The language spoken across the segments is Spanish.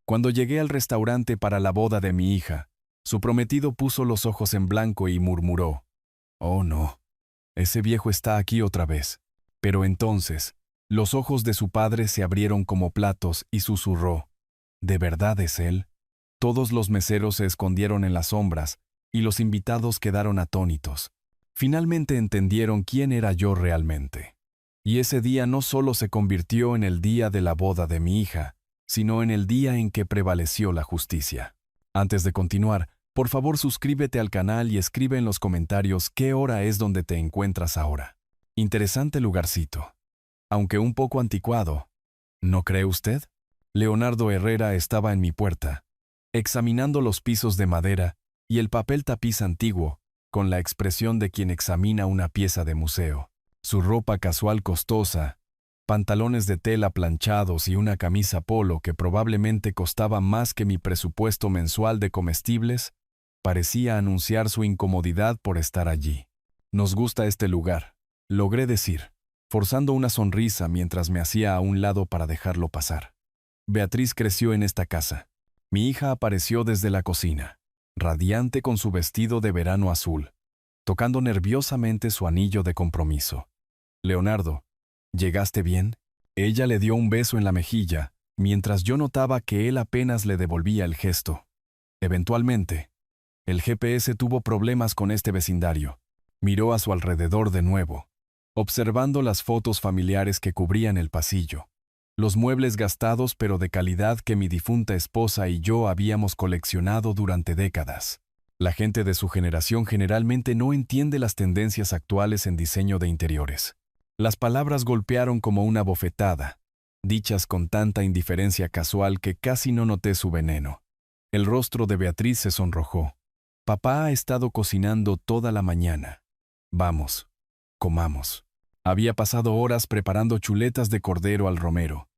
Cuando llegué al restaurante para la boda de mi hija, su prometido puso los ojos en blanco y murmuró: «Oh no, ese viejo está aquí otra vez». Pero entonces, los ojos de su padre se abrieron como platos y susurró: «¿De verdad es él?». Todos los meseros se escondieron en las sombras y los invitados quedaron atónitos. Finalmente entendieron quién era yo realmente. Y ese día no solo se convirtió en el día de la boda de mi hija, sino en el día en que prevaleció la justicia. Antes de continuar, por favor suscríbete al canal y escribe en los comentarios qué hora es donde te encuentras ahora. Interesante lugarcito, aunque un poco anticuado, ¿no cree usted? Leonardo Herrera estaba en mi puerta, examinando los pisos de madera y el papel tapiz antiguo, con la expresión de quien examina una pieza de museo. Su ropa casual costosa, pantalones de tela planchados y una camisa polo que probablemente costaba más que mi presupuesto mensual de comestibles, parecía anunciar su incomodidad por estar allí. «Nos gusta este lugar», logré decir, forzando una sonrisa mientras me hacía a un lado para dejarlo pasar. Beatriz creció en esta casa. Mi hija apareció desde la cocina, radiante con su vestido de verano azul, tocando nerviosamente su anillo de compromiso. «Leonardo, ¿llegaste bien?». Ella le dio un beso en la mejilla, mientras yo notaba que él apenas le devolvía el gesto. Eventualmente, el GPS tuvo problemas con este vecindario. Miró a su alrededor de nuevo, observando las fotos familiares que cubrían el pasillo, los muebles gastados pero de calidad que mi difunta esposa y yo habíamos coleccionado durante décadas. La gente de su generación generalmente no entiende las tendencias actuales en diseño de interiores. Las palabras golpearon como una bofetada, dichas con tanta indiferencia casual que casi no noté su veneno. El rostro de Beatriz se sonrojó. «Papá ha estado cocinando toda la mañana. Vamos, comamos». Había pasado horas preparando chuletas de cordero al romero,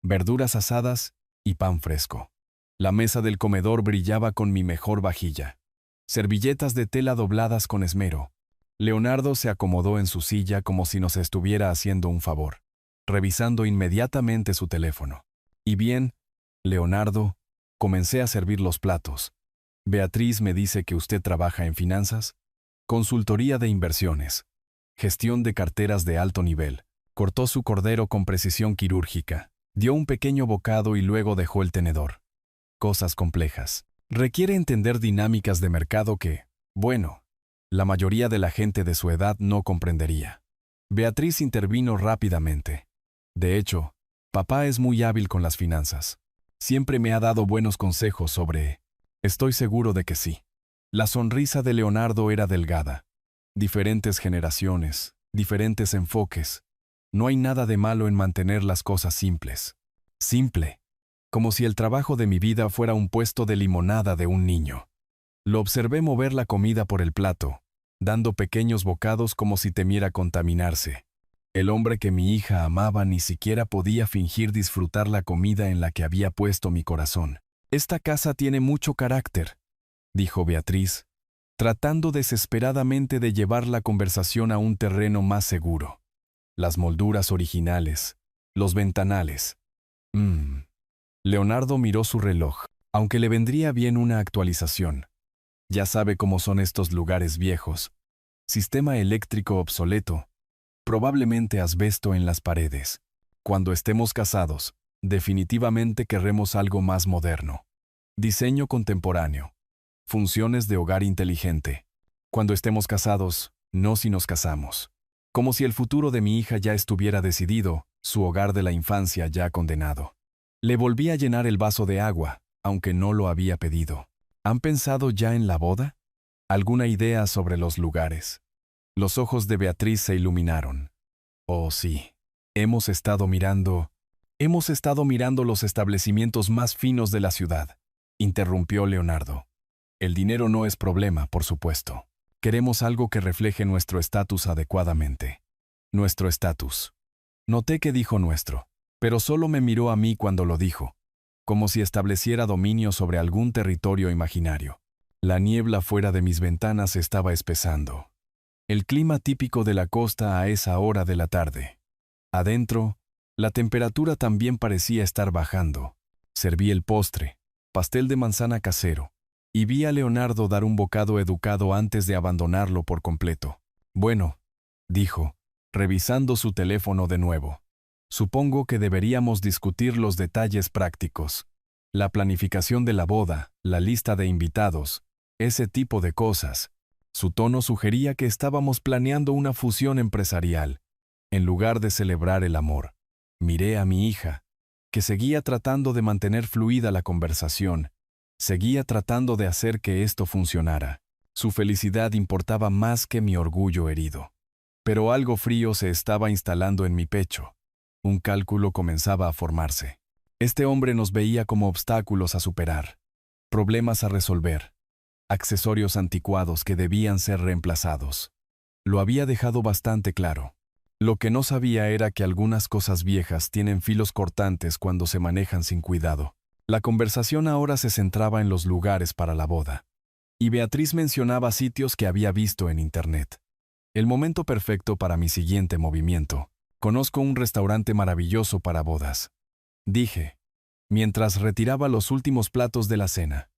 verduras asadas y pan fresco. La mesa del comedor brillaba con mi mejor vajilla. Servilletas de tela dobladas con esmero. Leonardo se acomodó en su silla como si nos estuviera haciendo un favor, revisando inmediatamente su teléfono. «Y bien, Leonardo», comencé a servir los platos. «Beatriz me dice que usted trabaja en finanzas, consultoría de inversiones, gestión de carteras de alto nivel». Cortó su cordero con precisión quirúrgica, dio un pequeño bocado y luego dejó el tenedor. «Cosas complejas. Requiere entender dinámicas de mercado que, bueno, la mayoría de la gente de su edad no comprendería». Beatriz intervino rápidamente. «De hecho, papá es muy hábil con las finanzas. Siempre me ha dado buenos consejos sobre...». «Estoy seguro de que sí». La sonrisa de Leonardo era delgada. Diferentes generaciones, diferentes enfoques. No hay nada de malo en mantener las cosas simples. Simple. Como si el trabajo de mi vida fuera un puesto de limonada de un niño. Lo observé mover la comida por el plato, dando pequeños bocados como si temiera contaminarse. El hombre que mi hija amaba ni siquiera podía fingir disfrutar la comida en la que había puesto mi corazón. «Esta casa tiene mucho carácter», dijo Beatriz, tratando desesperadamente de llevar la conversación a un terreno más seguro. «Las molduras originales, los ventanales». Leonardo miró su reloj, aunque le vendría bien una actualización. Ya sabe cómo son estos lugares viejos. Sistema eléctrico obsoleto, probablemente asbesto en las paredes. Cuando estemos casados, definitivamente querremos algo más moderno. Diseño contemporáneo. Funciones de hogar inteligente. Cuando estemos casados, no si nos casamos. Como si el futuro de mi hija ya estuviera decidido, su hogar de la infancia ya condenado. Le volví a llenar el vaso de agua, aunque no lo había pedido. ¿Han pensado ya en la boda? ¿Alguna idea sobre los lugares? Los ojos de Beatriz se iluminaron. «Oh, sí. Hemos estado mirando los establecimientos más finos de la ciudad», interrumpió Leonardo. «El dinero no es problema, por supuesto. Queremos algo que refleje nuestro estatus adecuadamente». «Nuestro estatus». Noté que dijo nuestro, pero solo me miró a mí cuando lo dijo, como si estableciera dominio sobre algún territorio imaginario. La niebla fuera de mis ventanas estaba espesando. El clima típico de la costa a esa hora de la tarde. Adentro, la temperatura también parecía estar bajando. Serví el postre, pastel de manzana casero, y vi a Leonardo dar un bocado educado antes de abandonarlo por completo. Bueno, dijo, revisando su teléfono de nuevo. Supongo que deberíamos discutir los detalles prácticos. La planificación de la boda, la lista de invitados, ese tipo de cosas. Su tono sugería que estábamos planeando una fusión empresarial, en lugar de celebrar el amor. Miré a mi hija, que seguía tratando de mantener fluida la conversación, seguía tratando de hacer que esto funcionara. Su felicidad importaba más que mi orgullo herido. Pero algo frío se estaba instalando en mi pecho. Un cálculo comenzaba a formarse. Este hombre nos veía como obstáculos a superar, problemas a resolver, accesorios anticuados que debían ser reemplazados. Lo había dejado bastante claro. Lo que no sabía era que algunas cosas viejas tienen filos cortantes cuando se manejan sin cuidado. La conversación ahora se centraba en los lugares para la boda. Y Beatriz mencionaba sitios que había visto en internet. El momento perfecto para mi siguiente movimiento. Conozco un restaurante maravilloso para bodas, dije, mientras retiraba los últimos platos de la cena.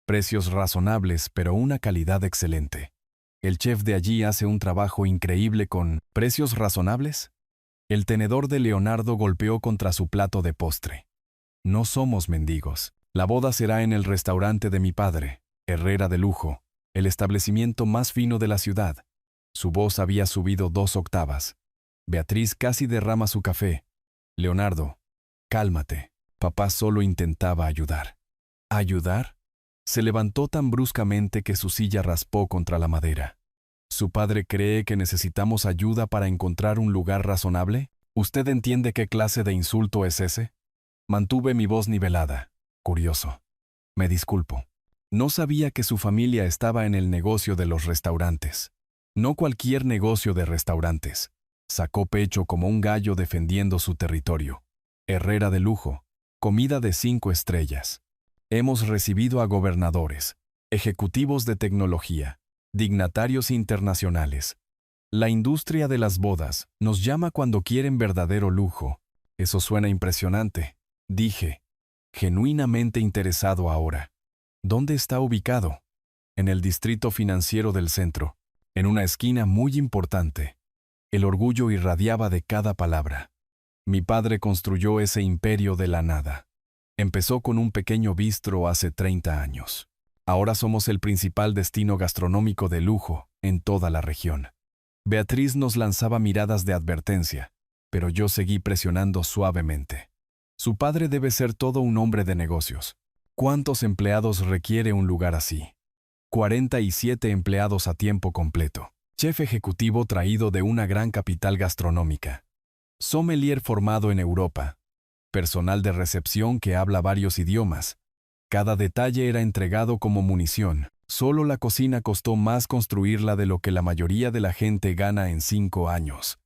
Precios razonables, pero una calidad excelente. El chef de allí hace un trabajo increíble con precios razonables. El tenedor de Leonardo golpeó contra su plato de postre. No somos mendigos. La boda será en el restaurante de mi padre, Herrera de Lujo, el establecimiento más fino de la ciudad. Su voz había subido 2 octavas. Beatriz casi derrama su café. Leonardo, cálmate. Papá solo intentaba ayudar. ¿Ayudar? Se levantó tan bruscamente que su silla raspó contra la madera. ¿Su padre cree que necesitamos ayuda para encontrar un lugar razonable? ¿Usted entiende qué clase de insulto es ese? Mantuve mi voz nivelada. Curioso. Me disculpo. No sabía que su familia estaba en el negocio de los restaurantes. No cualquier negocio de restaurantes. Sacó pecho como un gallo defendiendo su territorio. Herrera de Lujo. Comida de 5 estrellas. Hemos recibido a gobernadores, ejecutivos de tecnología, dignatarios internacionales. La industria de las bodas nos llama cuando quieren verdadero lujo. Eso suena impresionante, dije, genuinamente interesado ahora. ¿Dónde está ubicado? En el distrito financiero del centro, en una esquina muy importante. El orgullo irradiaba de cada palabra. Mi padre construyó ese imperio de la nada. Empezó con un pequeño bistro hace 30 años. Ahora somos el principal destino gastronómico de lujo en toda la región. Beatriz nos lanzaba miradas de advertencia, pero yo seguí presionando suavemente. Su padre debe ser todo un hombre de negocios. ¿Cuántos empleados requiere un lugar así? 47 empleados a tiempo completo. Chef ejecutivo traído de una gran capital gastronómica. Sommelier formado en Europa. Personal de recepción que habla varios idiomas. Cada detalle era entregado como munición. Solo la cocina costó más construirla de lo que la mayoría de la gente gana en 5 años.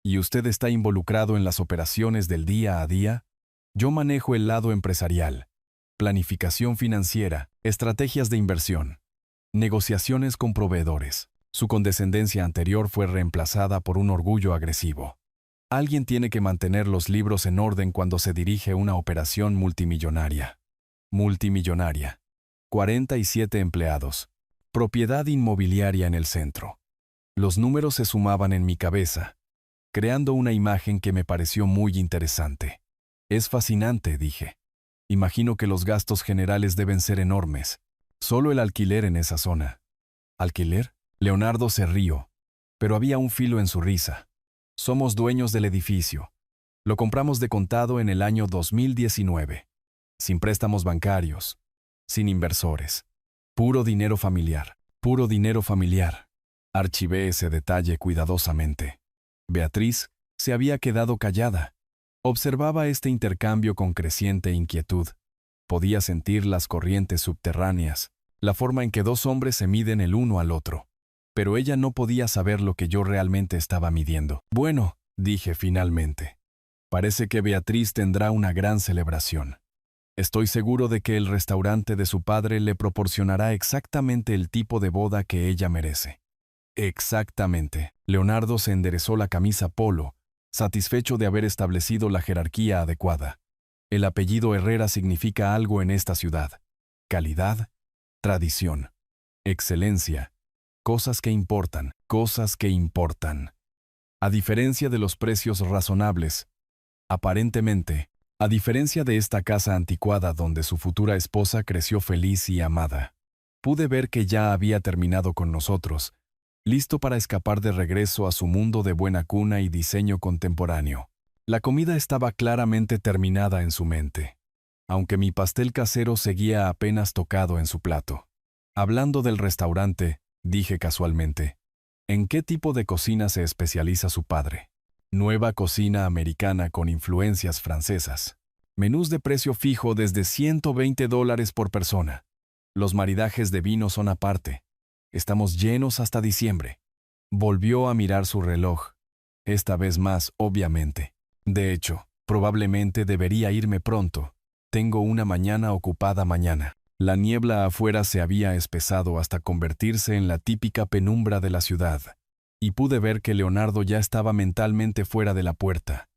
¿Y usted está involucrado en las operaciones del día a día? Yo manejo el lado empresarial. Planificación financiera, estrategias de inversión. Negociaciones con proveedores. Su condescendencia anterior fue reemplazada por un orgullo agresivo. Alguien tiene que mantener los libros en orden cuando se dirige una operación multimillonaria. Multimillonaria. 47 empleados. Propiedad inmobiliaria en el centro. Los números se sumaban en mi cabeza, creando una imagen que me pareció muy interesante. Es fascinante, dije. Imagino que los gastos generales deben ser enormes. Solo el alquiler en esa zona. ¿Alquiler? Leonardo se rió, pero había un filo en su risa. Somos dueños del edificio. Lo compramos de contado en el año 2019. Sin préstamos bancarios. Sin inversores. Puro dinero familiar. Puro dinero familiar. Archivé ese detalle cuidadosamente. Beatriz se había quedado callada. Observaba este intercambio con creciente inquietud. Podía sentir las corrientes subterráneas, la forma en que 2 hombres se miden el uno al otro. Pero ella no podía saber lo que yo realmente estaba midiendo. Bueno, dije finalmente. Parece que Beatriz tendrá una gran celebración. Estoy seguro de que el restaurante de su padre le proporcionará exactamente el tipo de boda que ella merece. Exactamente. Leonardo se enderezó la camisa polo, satisfecho de haber establecido la jerarquía adecuada. El apellido Herrera significa algo en esta ciudad. Calidad, tradición, excelencia, cosas que importan, cosas que importan. A diferencia de los precios razonables, aparentemente, a diferencia de esta casa anticuada donde su futura esposa creció feliz y amada, pude ver que ya había terminado con nosotros, listo para escapar de regreso a su mundo de buena cuna y diseño contemporáneo. La comida estaba claramente terminada en su mente, aunque mi pastel casero seguía apenas tocado en su plato. Hablando del restaurante, dije casualmente, ¿en qué tipo de cocina se especializa su padre? Nueva cocina americana con influencias francesas. Menús de precio fijo desde $120 por persona. Los maridajes de vino son aparte. Estamos llenos hasta diciembre. Volvió a mirar su reloj. Esta vez más, obviamente. De hecho, probablemente debería irme pronto. Tengo una mañana ocupada mañana. La niebla afuera se había espesado hasta convertirse en la típica penumbra de la ciudad, y pude ver que Leonardo ya estaba mentalmente fuera de la puerta.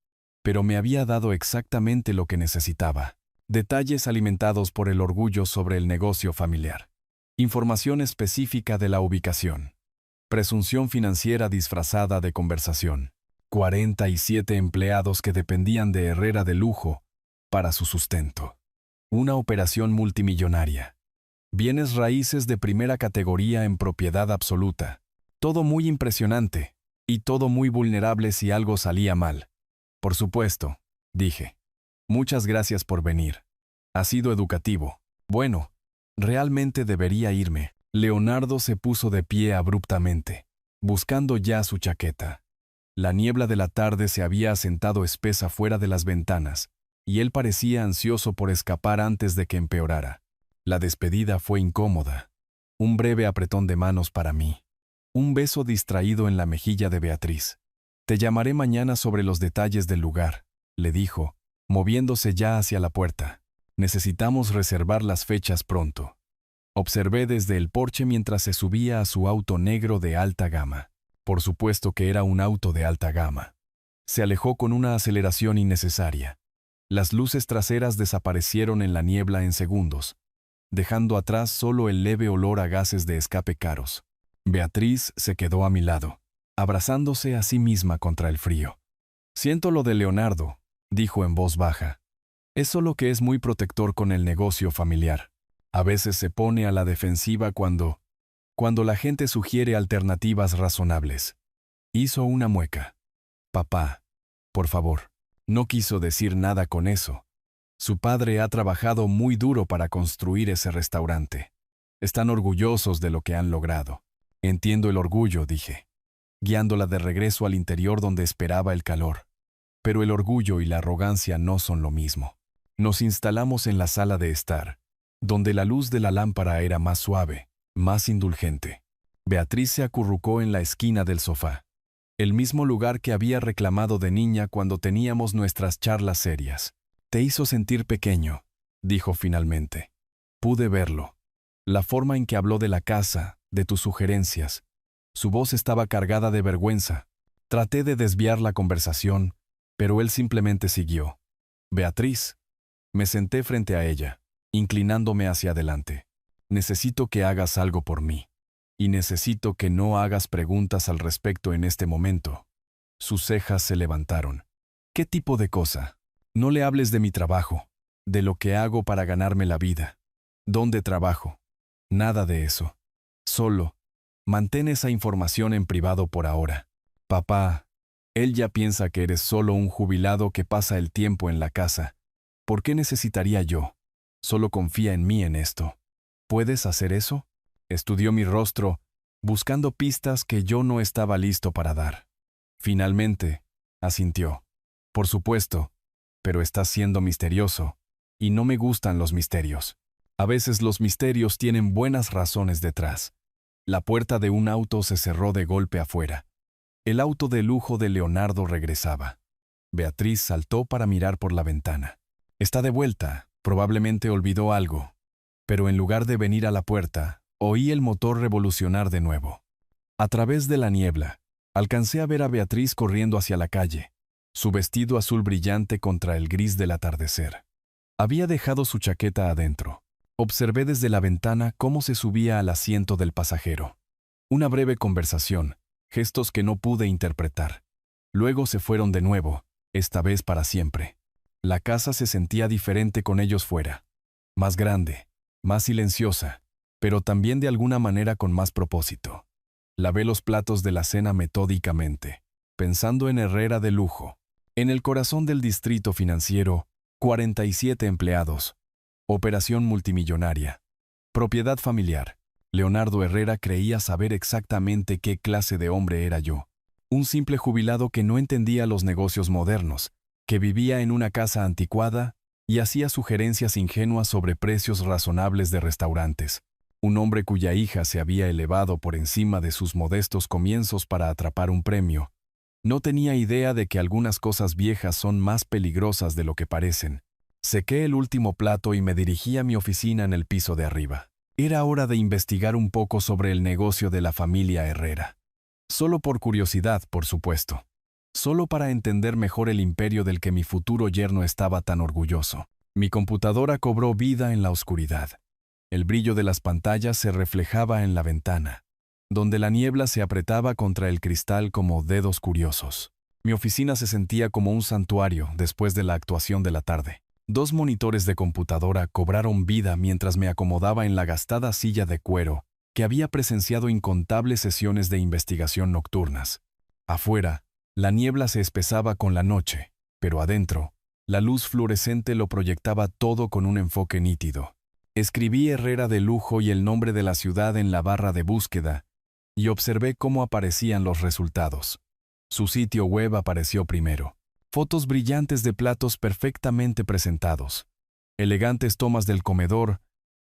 Pero me había dado exactamente lo que necesitaba. Detalles alimentados por el orgullo sobre el negocio familiar. Información específica de la ubicación. Presunción financiera disfrazada de conversación. 47 empleados que dependían de Herrera de lujo para su sustento. Una operación multimillonaria. Bienes raíces de primera categoría en propiedad absoluta. Todo muy impresionante, y todo muy vulnerable si algo salía mal. Por supuesto, dije. Muchas gracias por venir. Ha sido educativo. Bueno, realmente debería irme. Leonardo se puso de pie abruptamente, buscando ya su chaqueta. La niebla de la tarde se había asentado espesa fuera de las ventanas, y él parecía ansioso por escapar antes de que empeorara. La despedida fue incómoda. Un breve apretón de manos para mí. Un beso distraído en la mejilla de Beatriz. Te llamaré mañana sobre los detalles del lugar, le dijo, moviéndose ya hacia la puerta. Necesitamos reservar las fechas pronto. Observé desde el porche mientras se subía a su auto negro de alta gama. Por supuesto que era un auto de alta gama. Se alejó con una aceleración innecesaria. Las luces traseras desaparecieron en la niebla en segundos, dejando atrás solo el leve olor a gases de escape caros. Beatriz se quedó a mi lado, abrazándose a sí misma contra el frío. Siento lo de Leonardo, dijo en voz baja. Es solo que es muy protector con el negocio familiar. A veces se pone a la defensiva cuando la gente sugiere alternativas razonables. Hizo una mueca. Papá, por favor. No quiso decir nada con eso. Su padre ha trabajado muy duro para construir ese restaurante. Están orgullosos de lo que han logrado. Entiendo el orgullo, dije, guiándola de regreso al interior donde esperaba el calor. Pero el orgullo y la arrogancia no son lo mismo. Nos instalamos en la sala de estar, donde la luz de la lámpara era más suave, más indulgente. Beatriz se acurrucó en la esquina del sofá, el mismo lugar que había reclamado de niña cuando teníamos nuestras charlas serias. Te hizo sentir pequeño, dijo finalmente. Pude verlo. La forma en que habló de la casa, de tus sugerencias. Su voz estaba cargada de vergüenza. Traté de desviar la conversación, pero él simplemente siguió. Beatriz. Me senté frente a ella, inclinándome hacia adelante. Necesito que hagas algo por mí. Y necesito que no hagas preguntas al respecto en este momento. Sus cejas se levantaron. ¿Qué tipo de cosa? No le hables de mi trabajo, de lo que hago para ganarme la vida. ¿Dónde trabajo? Nada de eso. Solo, mantén esa información en privado por ahora. Papá, él ya piensa que eres solo un jubilado que pasa el tiempo en la casa. ¿Por qué necesitaría yo? Solo confía en mí en esto. ¿Puedes hacer eso? Estudió mi rostro, buscando pistas que yo no estaba listo para dar. Finalmente, asintió. Por supuesto, pero estás siendo misterioso, y no me gustan los misterios. A veces los misterios tienen buenas razones detrás. La puerta de un auto se cerró de golpe afuera. El auto de lujo de Leonardo regresaba. Beatriz saltó para mirar por la ventana. Está de vuelta, probablemente olvidó algo. Pero en lugar de venir a la puerta, oí el motor revolucionar de nuevo. A través de la niebla, alcancé a ver a Beatriz corriendo hacia la calle, su vestido azul brillante contra el gris del atardecer. Había dejado su chaqueta adentro. Observé desde la ventana cómo se subía al asiento del pasajero. Una breve conversación, gestos que no pude interpretar. Luego se fueron de nuevo, esta vez para siempre. La casa se sentía diferente con ellos fuera. Más grande, más silenciosa, pero también de alguna manera con más propósito. Lavé los platos de la cena metódicamente, pensando en Herrera de lujo. En el corazón del distrito financiero, 47 empleados. Operación multimillonaria. Propiedad familiar. Leonardo Herrera creía saber exactamente qué clase de hombre era yo. Un simple jubilado que no entendía los negocios modernos, que vivía en una casa anticuada y hacía sugerencias ingenuas sobre precios razonables de restaurantes. Un hombre cuya hija se había elevado por encima de sus modestos comienzos para atrapar un premio. No tenía idea de que algunas cosas viejas son más peligrosas de lo que parecen. Sequé el último plato y me dirigí a mi oficina en el piso de arriba. Era hora de investigar un poco sobre el negocio de la familia Herrera. Solo por curiosidad, por supuesto. Solo para entender mejor el imperio del que mi futuro yerno estaba tan orgulloso. Mi computadora cobró vida en la oscuridad. El brillo de las pantallas se reflejaba en la ventana, donde la niebla se apretaba contra el cristal como dedos curiosos. Mi oficina se sentía como un santuario después de la actuación de la tarde. 2 monitores de computadora cobraron vida mientras me acomodaba en la gastada silla de cuero que había presenciado incontables sesiones de investigación nocturnas. Afuera, la niebla se espesaba con la noche, pero adentro, la luz fluorescente lo proyectaba todo con un enfoque nítido. Escribí Herrera de lujo y el nombre de la ciudad en la barra de búsqueda y observé cómo aparecían los resultados. Su sitio web apareció primero. Fotos brillantes de platos perfectamente presentados. Elegantes tomas del comedor,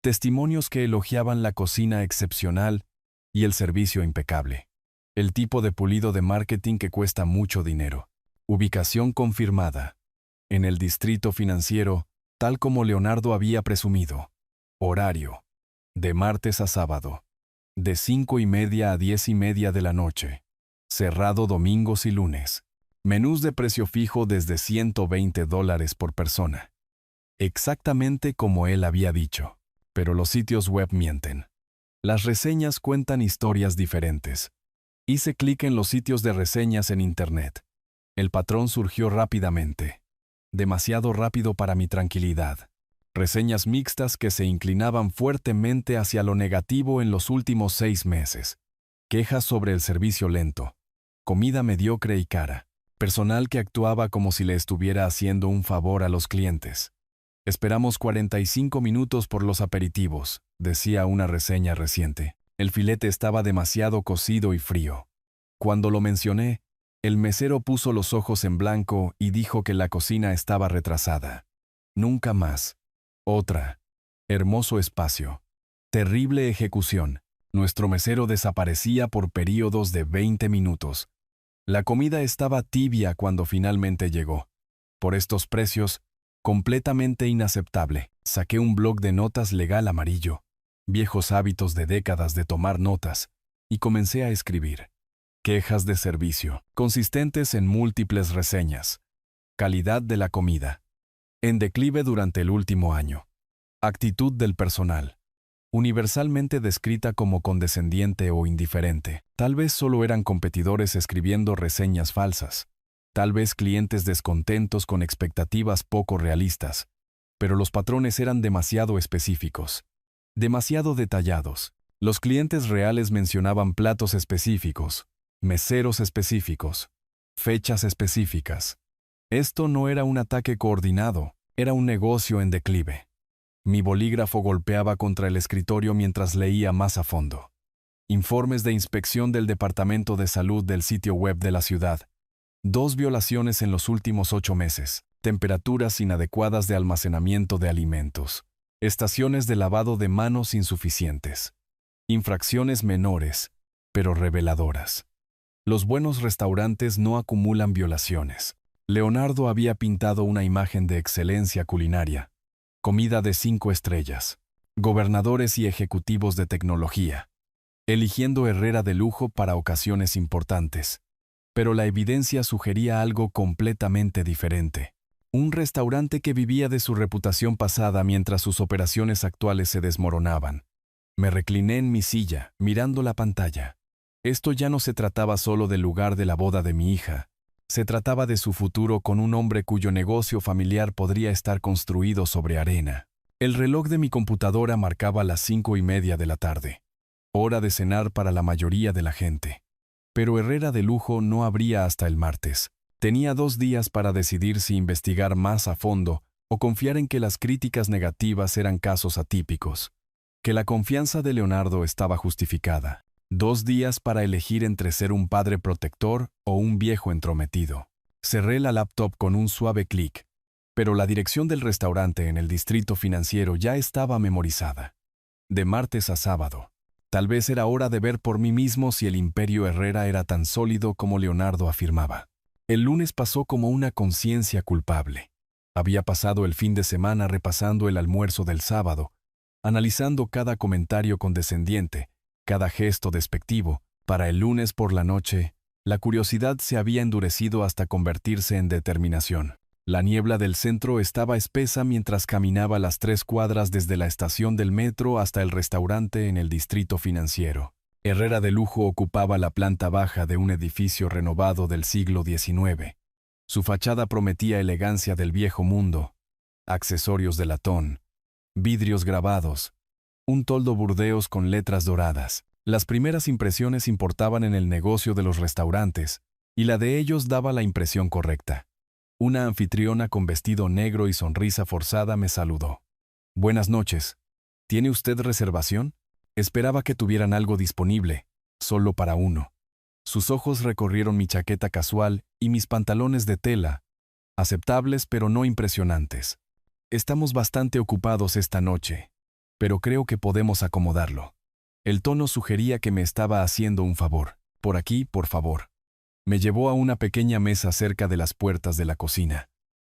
testimonios que elogiaban la cocina excepcional y el servicio impecable. El tipo de pulido de marketing que cuesta mucho dinero. Ubicación confirmada. En el distrito financiero, tal como Leonardo había presumido. Horario. De martes a sábado. De 5:30 a 10:30 de la noche. Cerrado domingos y lunes. Menús de precio fijo desde $120 por persona. Exactamente como él había dicho. Pero los sitios web mienten. Las reseñas cuentan historias diferentes. Hice clic en los sitios de reseñas en Internet. El patrón surgió rápidamente. Demasiado rápido para mi tranquilidad. Reseñas mixtas que se inclinaban fuertemente hacia lo negativo en los últimos 6 meses. Quejas sobre el servicio lento. Comida mediocre y cara. Personal que actuaba como si le estuviera haciendo un favor a los clientes. Esperamos 45 minutos por los aperitivos, decía una reseña reciente. El filete estaba demasiado cocido y frío. Cuando lo mencioné, el mesero puso los ojos en blanco y dijo que la cocina estaba retrasada. Nunca más. Otra. Hermoso espacio. Terrible ejecución. Nuestro mesero desaparecía por períodos de 20 minutos. La comida estaba tibia cuando finalmente llegó. Por estos precios, completamente inaceptable. Saqué un bloc de notas legal amarillo, viejos hábitos de décadas de tomar notas, y comencé a escribir. Quejas de servicio, consistentes en múltiples reseñas. Calidad de la comida. En declive durante el último año. Actitud del personal. Universalmente descrita como condescendiente o indiferente. Tal vez solo eran competidores escribiendo reseñas falsas. Tal vez clientes descontentos con expectativas poco realistas. Pero los patrones eran demasiado específicos. Demasiado detallados. Los clientes reales mencionaban platos específicos, meseros específicos, fechas específicas. Esto no era un ataque coordinado, era un negocio en declive. Mi bolígrafo golpeaba contra el escritorio mientras leía más a fondo. Informes de inspección del Departamento de Salud del sitio web de la ciudad. 2 violaciones en los últimos 8 meses. Temperaturas inadecuadas de almacenamiento de alimentos. Estaciones de lavado de manos insuficientes. Infracciones menores, pero reveladoras. Los buenos restaurantes no acumulan violaciones. Leonardo había pintado una imagen de excelencia culinaria. Comida de 5 estrellas. Gobernadores y ejecutivos de tecnología. Eligiendo Herrera de lujo para ocasiones importantes. Pero la evidencia sugería algo completamente diferente. Un restaurante que vivía de su reputación pasada mientras sus operaciones actuales se desmoronaban. Me recliné en mi silla, mirando la pantalla. Esto ya no se trataba solo del lugar de la boda de mi hija. Se trataba de su futuro con un hombre cuyo negocio familiar podría estar construido sobre arena. El reloj de mi computadora marcaba las 5:30 de la tarde. Hora de cenar para la mayoría de la gente. Pero Herrera de Lujo no abría hasta el martes. Tenía 2 días para decidir si investigar más a fondo o confiar en que las críticas negativas eran casos atípicos, que la confianza de Leonardo estaba justificada. 2 días para elegir entre ser un padre protector o un viejo entrometido. Cerré la laptop con un suave clic, pero la dirección del restaurante en el distrito financiero ya estaba memorizada. De martes a sábado. Tal vez era hora de ver por mí mismo si el imperio Herrera era tan sólido como Leonardo afirmaba. El lunes pasó como una conciencia culpable. Había pasado el fin de semana repasando el almuerzo del sábado, analizando cada comentario condescendiente, cada gesto despectivo. Para el lunes por la noche, la curiosidad se había endurecido hasta convertirse en determinación. La niebla del centro estaba espesa mientras caminaba las 3 cuadras desde la estación del metro hasta el restaurante en el distrito financiero. Herrera de Lujo ocupaba la planta baja de un edificio renovado del siglo XIX. Su fachada prometía elegancia del viejo mundo, accesorios de latón, vidrios grabados, un toldo burdeos con letras doradas. Las primeras impresiones importaban en el negocio de los restaurantes, y la de ellos daba la impresión correcta. Una anfitriona con vestido negro y sonrisa forzada me saludó. «Buenas noches. ¿Tiene usted reservación?» Esperaba que tuvieran algo disponible, solo para uno. Sus ojos recorrieron mi chaqueta casual y mis pantalones de tela, aceptables pero no impresionantes. «Estamos bastante ocupados esta noche, pero creo que podemos acomodarlo». El tono sugería que me estaba haciendo un favor. «Por aquí, por favor». Me llevó a una pequeña mesa cerca de las puertas de la cocina.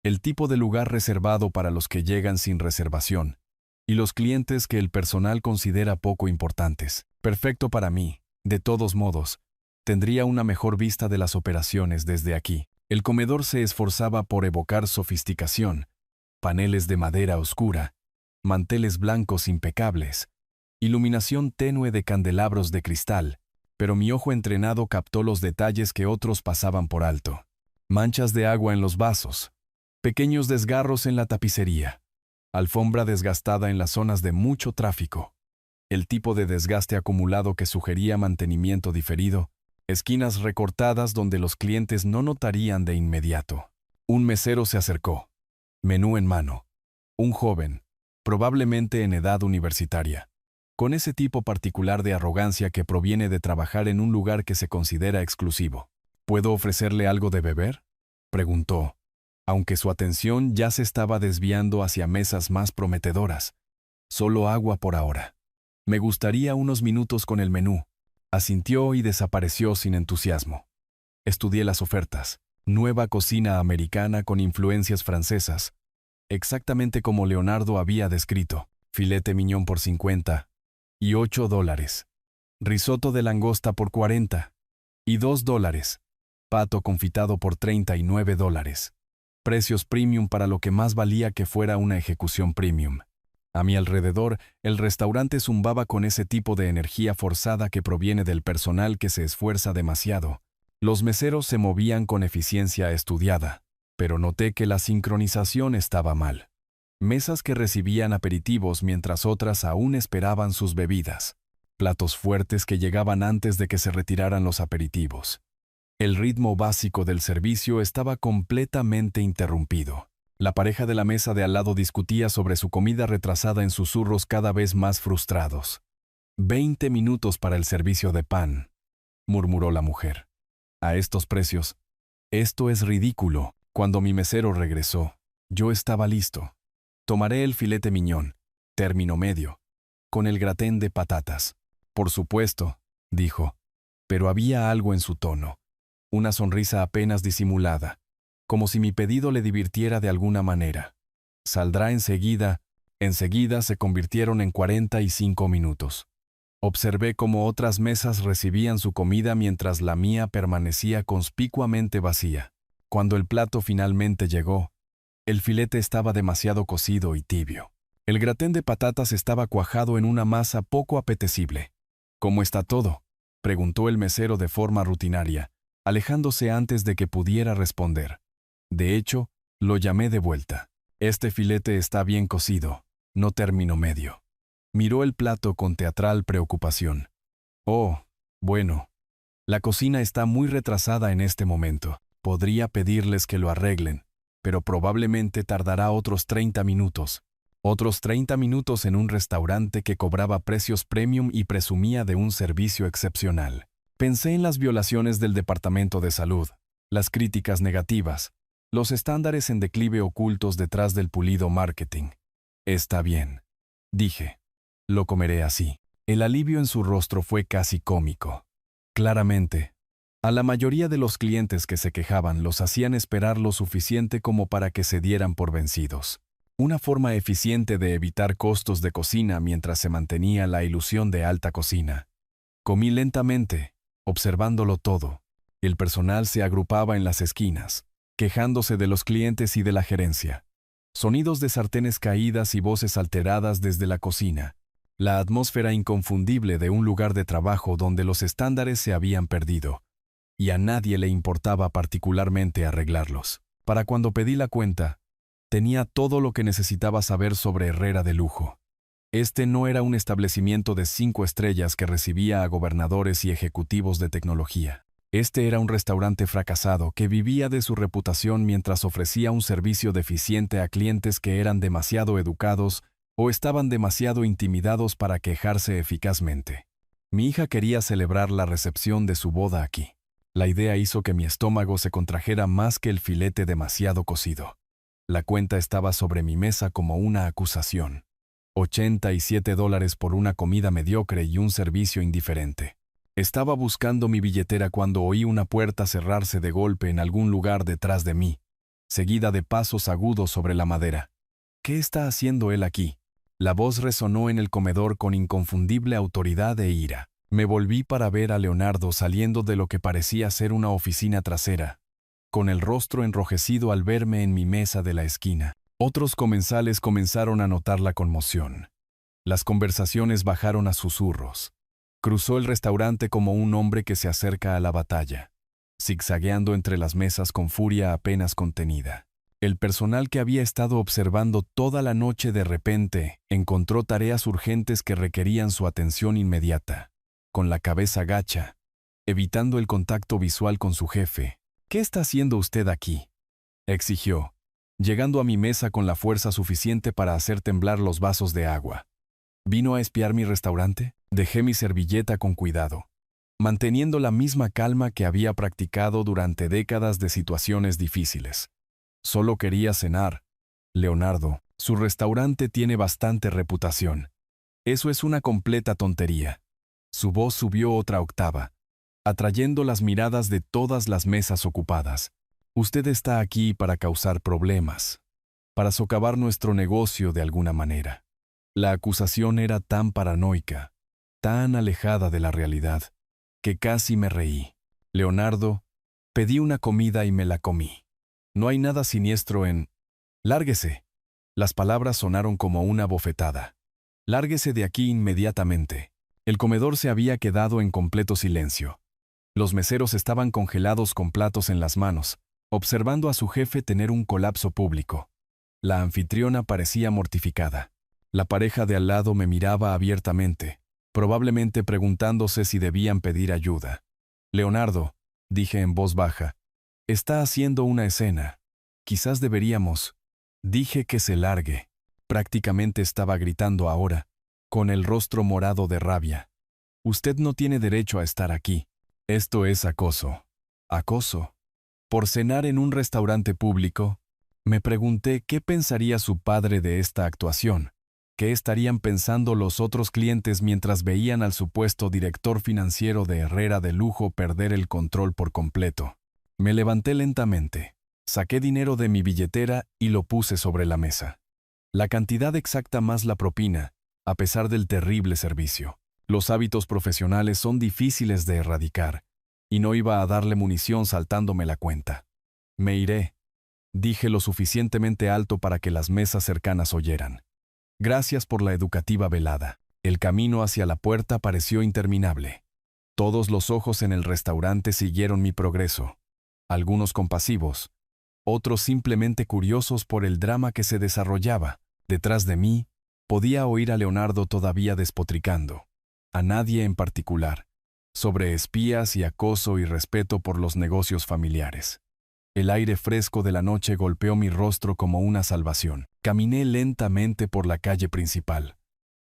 El tipo de lugar reservado para los que llegan sin reservación, y los clientes que el personal considera poco importantes. Perfecto para mí. De todos modos, tendría una mejor vista de las operaciones desde aquí. El comedor se esforzaba por evocar sofisticación, paneles de madera oscura, manteles blancos impecables, iluminación tenue de candelabros de cristal, pero mi ojo entrenado captó los detalles que otros pasaban por alto. Manchas de agua en los vasos, pequeños desgarros en la tapicería, alfombra desgastada en las zonas de mucho tráfico, el tipo de desgaste acumulado que sugería mantenimiento diferido, esquinas recortadas donde los clientes no notarían de inmediato. Un mesero se acercó, menú en mano. Un joven, probablemente en edad universitaria, con ese tipo particular de arrogancia que proviene de trabajar en un lugar que se considera exclusivo. «¿Puedo ofrecerle algo de beber?», preguntó, aunque su atención ya se estaba desviando hacia mesas más prometedoras. «Solo agua por ahora». «Me gustaría unos minutos con el menú», asintió y desapareció sin entusiasmo. Estudié las ofertas. Nueva cocina americana con influencias francesas, exactamente como Leonardo había descrito. Filete miñón por $50 y $8. Risotto de langosta por $40 y $2. Pato confitado por $39. Precios premium para lo que más valía que fuera una ejecución premium. A mi alrededor, el restaurante zumbaba con ese tipo de energía forzada que proviene del personal que se esfuerza demasiado. Los meseros se movían con eficiencia estudiada, pero noté que la sincronización estaba mal. Mesas que recibían aperitivos mientras otras aún esperaban sus bebidas. Platos fuertes que llegaban antes de que se retiraran los aperitivos. El ritmo básico del servicio estaba completamente interrumpido. La pareja de la mesa de al lado discutía sobre su comida retrasada en susurros cada vez más frustrados. «20 minutos para el servicio de pan», murmuró la mujer. «A estos precios. Esto es ridículo». Cuando mi mesero regresó, yo estaba listo. «Tomaré el filete miñón, término medio, con el gratén de patatas». «Por supuesto», dijo, pero había algo en su tono, una sonrisa apenas disimulada, como si mi pedido le divirtiera de alguna manera. «Saldrá enseguida». Enseguida se convirtieron en 45 minutos. Observé cómo otras mesas recibían su comida mientras la mía permanecía conspicuamente vacía. Cuando el plato finalmente llegó, El filete estaba demasiado cocido y tibio. El gratén de patatas estaba cuajado en una masa poco apetecible. ¿Cómo está todo?, preguntó el mesero de forma rutinaria, alejándose antes de que pudiera responder. De hecho, lo llamé de vuelta. Este filete está bien cocido, no término medio. Miró el plato con teatral preocupación. Oh, bueno. La cocina está muy retrasada en este momento. Podría pedirles que lo arreglen, pero probablemente tardará otros 30 minutos. Otros 30 minutos en un restaurante que cobraba precios premium y presumía de un servicio excepcional. Pensé en las violaciones del Departamento de Salud, las críticas negativas, los estándares en declive ocultos detrás del pulido marketing. Está bien, dije. Lo comeré así. El alivio en su rostro fue casi cómico. Claramente, a la mayoría de los clientes que se quejaban los hacían esperar lo suficiente como para que se dieran por vencidos. Una forma eficiente de evitar costos de cocina mientras se mantenía la ilusión de alta cocina. Comí lentamente, observándolo todo. El personal se agrupaba en las esquinas, quejándose de los clientes y de la gerencia. Sonidos de sartenes caídas y voces alteradas desde la cocina. La atmósfera inconfundible de un lugar de trabajo donde los estándares se habían perdido, y a nadie le importaba particularmente arreglarlos. Para cuando pedí la cuenta, tenía todo lo que necesitaba saber sobre Herrera de Lujo. Este no era un establecimiento de 5 estrellas que recibía a gobernadores y ejecutivos de tecnología. Este era un restaurante fracasado que vivía de su reputación mientras ofrecía un servicio deficiente a clientes que eran demasiado educados o estaban demasiado intimidados para quejarse eficazmente. Mi hija quería celebrar la recepción de su boda aquí. La idea hizo que mi estómago se contrajera más que el filete demasiado cocido. La cuenta estaba sobre mi mesa como una acusación. $87 por una comida mediocre y un servicio indiferente. Estaba buscando mi billetera cuando oí una puerta cerrarse de golpe en algún lugar detrás de mí, seguida de pasos agudos sobre la madera. ¿Qué está haciendo él aquí? La voz resonó en el comedor con inconfundible autoridad e ira. Me volví para ver a Leonardo saliendo de lo que parecía ser una oficina trasera, con el rostro enrojecido al verme en mi mesa de la esquina. Otros comensales comenzaron a notar la conmoción. Las conversaciones bajaron a susurros. Cruzó el restaurante como un hombre que se acerca a la batalla, zigzagueando entre las mesas con furia apenas contenida. El personal que había estado observando toda la noche de repente encontró tareas urgentes que requerían su atención inmediata. Con la cabeza gacha, evitando el contacto visual con su jefe. «¿Qué está haciendo usted aquí?», exigió, llegando a mi mesa con la fuerza suficiente para hacer temblar los vasos de agua. ¿Vino a espiar mi restaurante? Dejé mi servilleta con cuidado, manteniendo la misma calma que había practicado durante décadas de situaciones difíciles. Solo quería cenar. Leonardo, su restaurante tiene bastante reputación. Eso es una completa tontería. Su voz subió otra octava, atrayendo las miradas de todas las mesas ocupadas. Usted está aquí para causar problemas, para socavar nuestro negocio de alguna manera. La acusación era tan paranoica, tan alejada de la realidad, que casi me reí. Leonardo, pedí una comida y me la comí. No hay nada siniestro en... «Lárguese». Las palabras sonaron como una bofetada. «Lárguese de aquí inmediatamente». El comedor se había quedado en completo silencio. Los meseros estaban congelados con platos en las manos, observando a su jefe tener un colapso público. La anfitriona parecía mortificada. La pareja de al lado me miraba abiertamente, probablemente preguntándose si debían pedir ayuda. «Leonardo», dije en voz baja, «está haciendo una escena. Quizás deberíamos...». Dije que se largue. Prácticamente estaba gritando ahora, con el rostro morado de rabia. «Usted no tiene derecho a estar aquí. Esto es acoso». «¿Acoso? ¿Por cenar en un restaurante público?» Me pregunté qué pensaría su padre de esta actuación. ¿Qué estarían pensando los otros clientes mientras veían al supuesto director financiero de Herrera de Lujo perder el control por completo? Me levanté lentamente, saqué dinero de mi billetera y lo puse sobre la mesa. La cantidad exacta más la propina, a pesar del terrible servicio. Los hábitos profesionales son difíciles de erradicar, y no iba a darle munición saltándome la cuenta. «Me iré», Dije lo suficientemente alto para que las mesas cercanas oyeran. Gracias por la educativa velada. El camino hacia la puerta pareció interminable. Todos los ojos en el restaurante siguieron mi progreso. Algunos compasivos, otros simplemente curiosos por el drama que se desarrollaba. Detrás de mí, podía oír a Leonardo todavía despotricando. A nadie en particular. Sobre espías y acoso y respeto por los negocios familiares. El aire fresco de la noche golpeó mi rostro como una salvación. Caminé lentamente por la calle principal,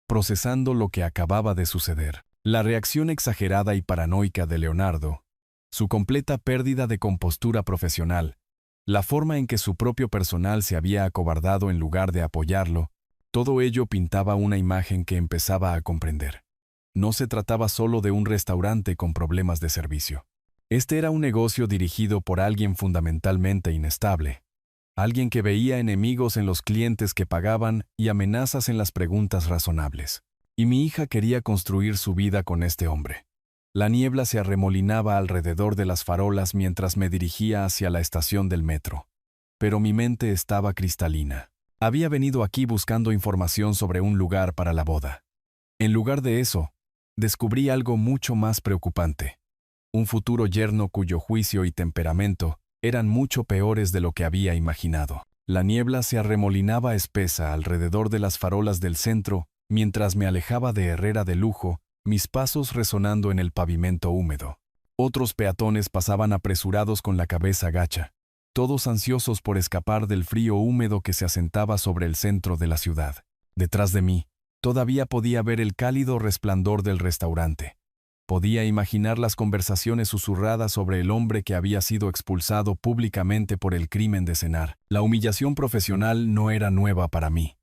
procesando lo que acababa de suceder. La reacción exagerada y paranoica de Leonardo, su completa pérdida de compostura profesional, la forma en que su propio personal se había acobardado en lugar de apoyarlo, todo ello pintaba una imagen que empezaba a comprender. No se trataba solo de un restaurante con problemas de servicio. Este era un negocio dirigido por alguien fundamentalmente inestable. Alguien que veía enemigos en los clientes que pagaban y amenazas en las preguntas razonables. Y mi hija quería construir su vida con este hombre. La niebla se arremolinaba alrededor de las farolas mientras me dirigía hacia la estación del metro. Pero mi mente estaba cristalina. Había venido aquí buscando información sobre un lugar para la boda. En lugar de eso, descubrí algo mucho más preocupante. Un futuro yerno cuyo juicio y temperamento eran mucho peores de lo que había imaginado. La niebla se arremolinaba espesa alrededor de las farolas del centro mientras me alejaba de Herrera de Lujo, mis pasos resonando en el pavimento húmedo. Otros peatones pasaban apresurados con la cabeza gacha, todos ansiosos por escapar del frío húmedo que se asentaba sobre el centro de la ciudad. Detrás de mí, todavía podía ver el cálido resplandor del restaurante. Podía imaginar las conversaciones susurradas sobre el hombre que había sido expulsado públicamente por el crimen de cenar. La humillación profesional no era nueva para mí,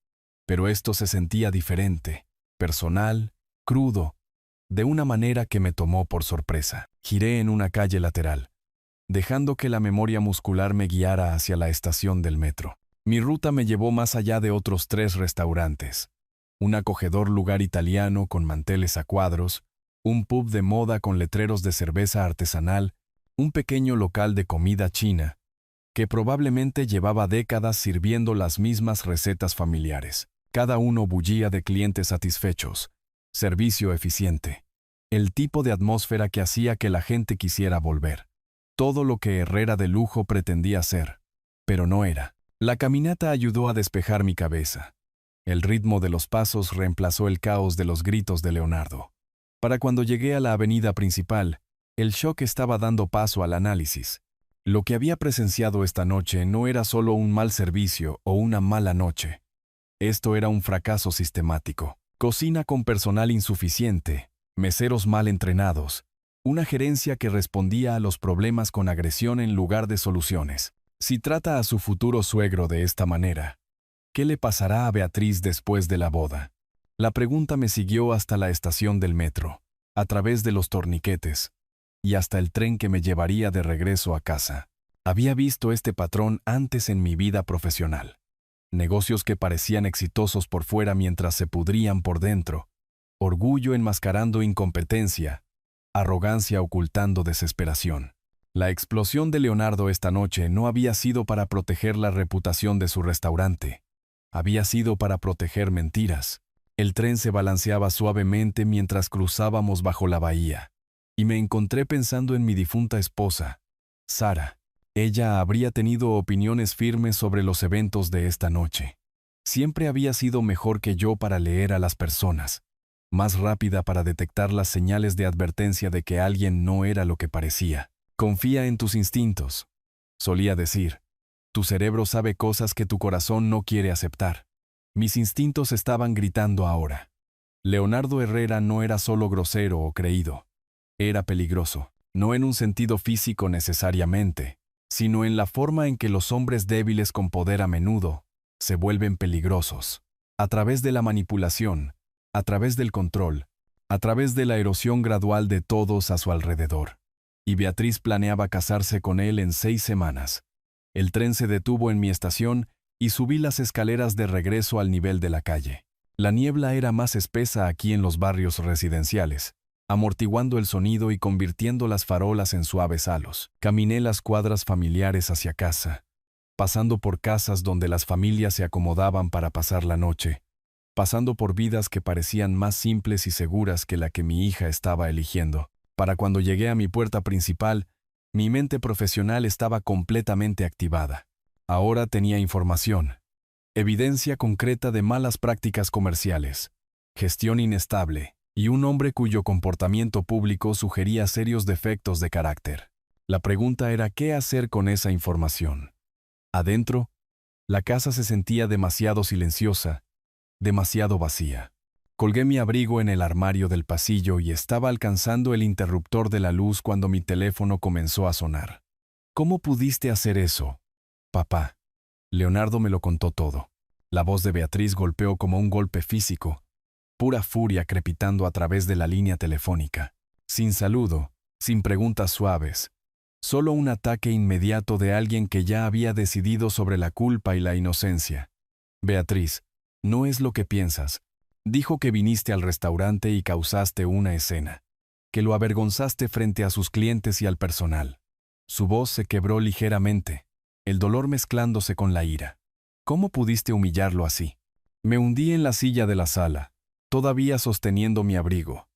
pero esto se sentía diferente, personal, crudo, de una manera que me tomó por sorpresa. Giré en una calle lateral, dejando que la memoria muscular me guiara hacia la estación del metro. Mi ruta me llevó más allá de otros 3 restaurantes. Un acogedor lugar italiano con manteles a cuadros, un pub de moda con letreros de cerveza artesanal, un pequeño local de comida china, que probablemente llevaba décadas sirviendo las mismas recetas familiares. Cada uno bullía de clientes satisfechos, servicio eficiente, el tipo de atmósfera que hacía que la gente quisiera volver. Todo lo que Herrera de Lujo pretendía ser, pero no era. La caminata ayudó a despejar mi cabeza. El ritmo de los pasos reemplazó el caos de los gritos de Leonardo. Para cuando llegué a la avenida principal, el shock estaba dando paso al análisis. Lo que había presenciado esta noche no era solo un mal servicio o una mala noche. Esto era un fracaso sistemático. Cocina con personal insuficiente, meseros mal entrenados, una gerencia que respondía a los problemas con agresión en lugar de soluciones. Si trata a su futuro suegro de esta manera, ¿qué le pasará a Beatriz después de la boda? La pregunta me siguió hasta la estación del metro, a través de los torniquetes, y hasta el tren que me llevaría de regreso a casa. Había visto este patrón antes en mi vida profesional. Negocios que parecían exitosos por fuera mientras se pudrían por dentro, orgullo enmascarando incompetencia, arrogancia ocultando desesperación. La explosión de Leonardo esta noche no había sido para proteger la reputación de su restaurante, había sido para proteger mentiras. El tren se balanceaba suavemente mientras cruzábamos bajo la bahía, y me encontré pensando en mi difunta esposa, Sara. Ella habría tenido opiniones firmes sobre los eventos de esta noche. Siempre había sido mejor que yo para leer a las personas, más rápida para detectar las señales de advertencia de que alguien no era lo que parecía. Confía en tus instintos, solía decir. Tu cerebro sabe cosas que tu corazón no quiere aceptar. Mis instintos estaban gritando ahora. Leonardo Herrera no era solo grosero o creído. Era peligroso, no en un sentido físico necesariamente, sino en la forma en que los hombres débiles con poder a menudo se vuelven peligrosos. A través de la manipulación, a través del control, a través de la erosión gradual de todos a su alrededor. Y Beatriz planeaba casarse con él en 6 semanas. El tren se detuvo en mi estación y subí las escaleras de regreso al nivel de la calle. La niebla era más espesa aquí en los barrios residenciales, amortiguando el sonido y convirtiendo las farolas en suaves halos. Caminé las cuadras familiares hacia casa, pasando por casas donde las familias se acomodaban para pasar la noche, pasando por vidas que parecían más simples y seguras que la que mi hija estaba eligiendo. Para cuando llegué a mi puerta principal, mi mente profesional estaba completamente activada. Ahora tenía información, evidencia concreta de malas prácticas comerciales, gestión inestable y un hombre cuyo comportamiento público sugería serios defectos de carácter. La pregunta era qué hacer con esa información. Adentro, la casa se sentía demasiado silenciosa, demasiado vacía. Colgué mi abrigo en el armario del pasillo y estaba alcanzando el interruptor de la luz cuando mi teléfono comenzó a sonar. ¿Cómo pudiste hacer eso, papá? Leonardo me lo contó todo. La voz de Beatriz golpeó como un golpe físico, pura furia crepitando a través de la línea telefónica. Sin saludo, sin preguntas suaves, solo un ataque inmediato de alguien que ya había decidido sobre la culpa y la inocencia. Beatriz, no es lo que piensas. Dijo que viniste al restaurante y causaste una escena, que lo avergonzaste frente a sus clientes y al personal. Su voz se quebró ligeramente, el dolor mezclándose con la ira. ¿Cómo pudiste humillarlo así? Me hundí en la silla de la sala, todavía sosteniendo mi abrigo.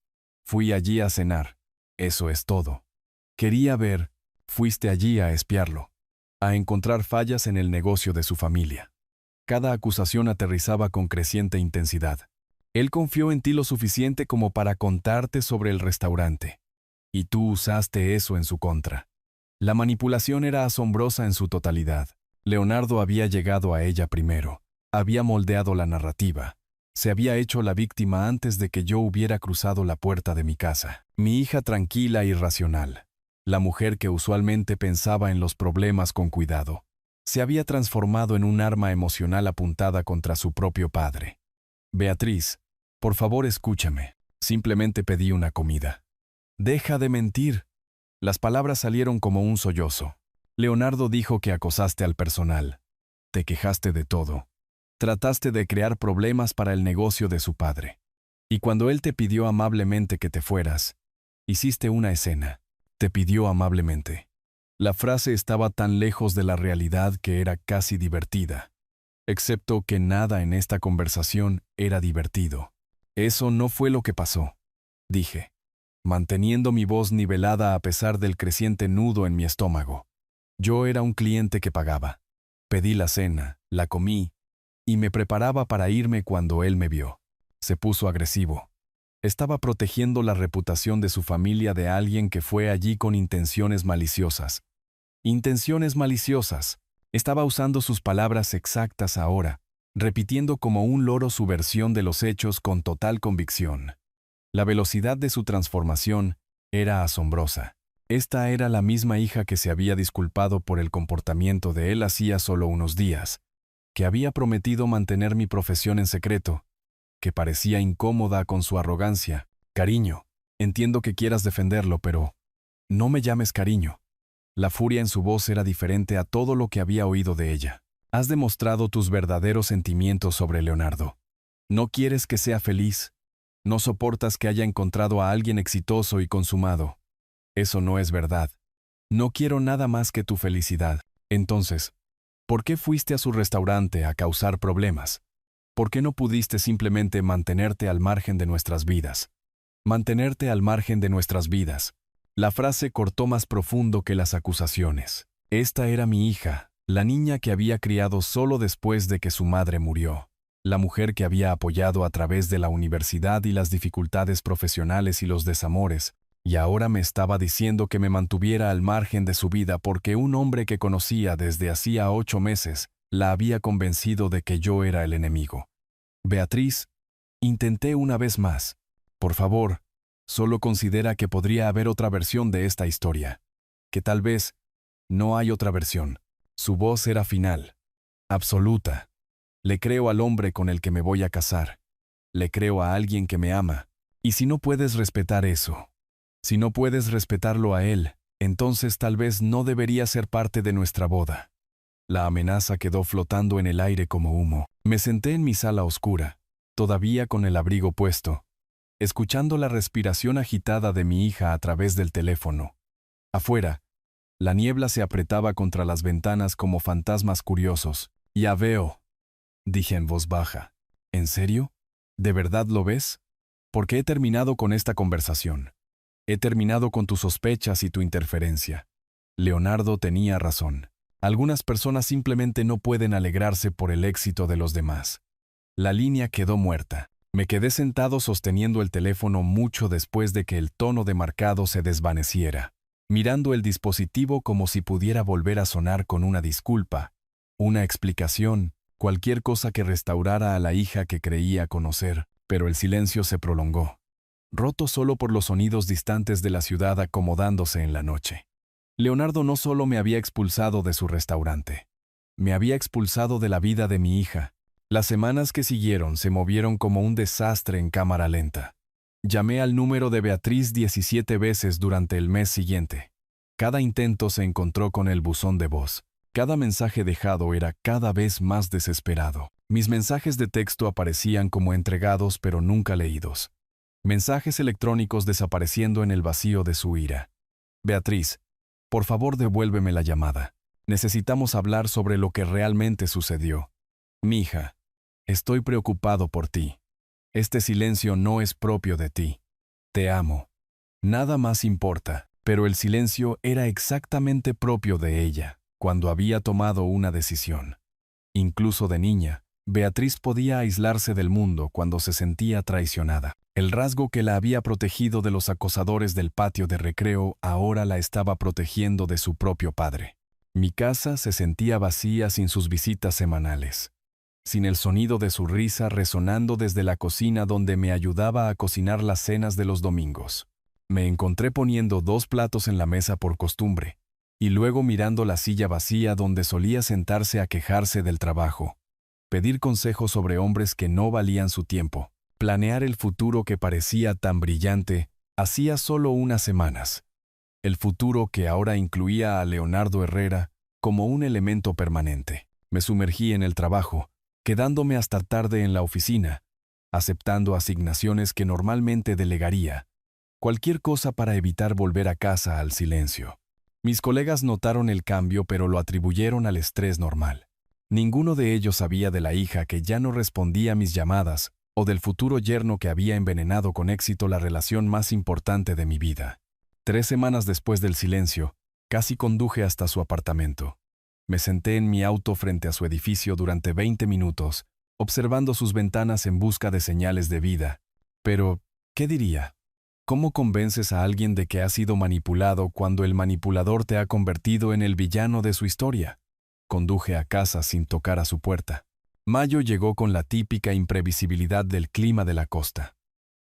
Fui allí a cenar. Eso es todo. Quería ver. Fuiste allí a espiarlo, a encontrar fallas en el negocio de su familia. Cada acusación aterrizaba con creciente intensidad. Él confió en ti lo suficiente como para contarte sobre el restaurante. Y tú usaste eso en su contra. La manipulación era asombrosa en su totalidad. Leonardo había llegado a ella primero. Había moldeado la narrativa. Se había hecho la víctima antes de que yo hubiera cruzado la puerta de mi casa. Mi hija tranquila y racional. La mujer que usualmente pensaba en los problemas con cuidado, se había transformado en un arma emocional apuntada contra su propio padre. Beatriz, por favor escúchame. Simplemente pedí una comida. Deja de mentir. Las palabras salieron como un sollozo. Leonardo dijo que acosaste al personal. Te quejaste de todo. Trataste de crear problemas para el negocio de su padre. Y cuando él te pidió amablemente que te fueras, hiciste una escena. Te pidió amablemente. La frase estaba tan lejos de la realidad que era casi divertida. Excepto que nada en esta conversación era divertido. Eso no fue lo que pasó, dije, manteniendo mi voz nivelada a pesar del creciente nudo en mi estómago. Yo era un cliente que pagaba. Pedí la cena, la comí, y me preparaba para irme cuando él me vio. Se puso agresivo. Estaba protegiendo la reputación de su familia de alguien que fue allí con intenciones maliciosas. Intenciones maliciosas. Estaba usando sus palabras exactas ahora, repitiendo como un loro su versión de los hechos con total convicción. La velocidad de su transformación era asombrosa. Esta era la misma hija que se había disculpado por el comportamiento de él hacía solo unos días, que había prometido mantener mi profesión en secreto, que parecía incómoda con su arrogancia. Cariño, entiendo que quieras defenderlo, pero no me llames cariño. La furia en su voz era diferente a todo lo que había oído de ella. Has demostrado tus verdaderos sentimientos sobre Leonardo. No quieres que sea feliz. No soportas que haya encontrado a alguien exitoso y consumado. Eso no es verdad. No quiero nada más que tu felicidad. Entonces, ¿por qué fuiste a su restaurante a causar problemas? ¿Por qué no pudiste simplemente mantenerte al margen de nuestras vidas? Mantenerte al margen de nuestras vidas. La frase cortó más profundo que las acusaciones. Esta era mi hija, la niña que había criado solo después de que su madre murió. La mujer que había apoyado a través de la universidad y las dificultades profesionales y los desamores, y ahora me estaba diciendo que me mantuviera al margen de su vida porque un hombre que conocía desde hacía 8 meses la había convencido de que yo era el enemigo. Beatriz, intenté una vez más. Por favor, solo considera que podría haber otra versión de esta historia. Que tal vez no hay otra versión. Su voz era final, absoluta. Le creo al hombre con el que me voy a casar. Le creo a alguien que me ama. Y si no puedes respetar eso, si no puedes respetarlo a él, entonces tal vez no debería ser parte de nuestra boda. La amenaza quedó flotando en el aire como humo. Me senté en mi sala oscura, todavía con el abrigo puesto, escuchando la respiración agitada de mi hija a través del teléfono. Afuera, La niebla se apretaba contra las ventanas como fantasmas curiosos. «Ya veo», dije en voz baja. «¿En serio? ¿De verdad lo ves? Porque he terminado con esta conversación. He terminado con tus sospechas y tu interferencia». Leonardo tenía razón. Algunas personas simplemente no pueden alegrarse por el éxito de los demás. La línea quedó muerta. Me quedé sentado sosteniendo el teléfono mucho después de que el tono de marcado se desvaneciera, mirando el dispositivo como si pudiera volver a sonar con una disculpa, una explicación, cualquier cosa que restaurara a la hija que creía conocer, pero el silencio se prolongó, roto solo por los sonidos distantes de la ciudad acomodándose en la noche. Leonardo no solo me había expulsado de su restaurante, me había expulsado de la vida de mi hija. Las semanas que siguieron se movieron como un desastre en cámara lenta. Llamé al número de Beatriz 17 veces durante el mes siguiente. Cada intento se encontró con el buzón de voz. Cada mensaje dejado era cada vez más desesperado. Mis mensajes de texto aparecían como entregados pero nunca leídos. Mensajes electrónicos desapareciendo en el vacío de su ira. «Beatriz, por favor devuélveme la llamada. Necesitamos hablar sobre lo que realmente sucedió. Mija, estoy preocupado por ti. Este silencio no es propio de ti. Te amo. Nada más importa». Pero el silencio era exactamente propio de ella, cuando había tomado una decisión. Incluso de niña, Beatriz podía aislarse del mundo cuando se sentía traicionada. El rasgo que la había protegido de los acosadores del patio de recreo ahora la estaba protegiendo de su propio padre. Mi casa se sentía vacía sin sus visitas semanales, sin el sonido de su risa resonando desde la cocina donde me ayudaba a cocinar las cenas de los domingos. Me encontré poniendo 2 platos en la mesa por costumbre, y luego mirando la silla vacía donde solía sentarse a quejarse del trabajo, pedir consejos sobre hombres que no valían su tiempo, planear el futuro que parecía tan brillante hacía solo unas semanas. El futuro que ahora incluía a Leonardo Herrera como un elemento permanente. Me sumergí en el trabajo, quedándome hasta tarde en la oficina, aceptando asignaciones que normalmente delegaría, cualquier cosa para evitar volver a casa al silencio. Mis colegas notaron el cambio pero lo atribuyeron al estrés normal. Ninguno de ellos sabía de la hija que ya no respondía a mis llamadas o del futuro yerno que había envenenado con éxito la relación más importante de mi vida. 3 semanas después del silencio, casi conduje hasta su apartamento. Me senté en mi auto frente a su edificio durante 20 minutos, observando sus ventanas en busca de señales de vida. Pero, ¿qué diría? ¿Cómo convences a alguien de que ha sido manipulado cuando el manipulador te ha convertido en el villano de su historia? Conduje a casa sin tocar a su puerta. Mayo llegó con la típica imprevisibilidad del clima de la costa.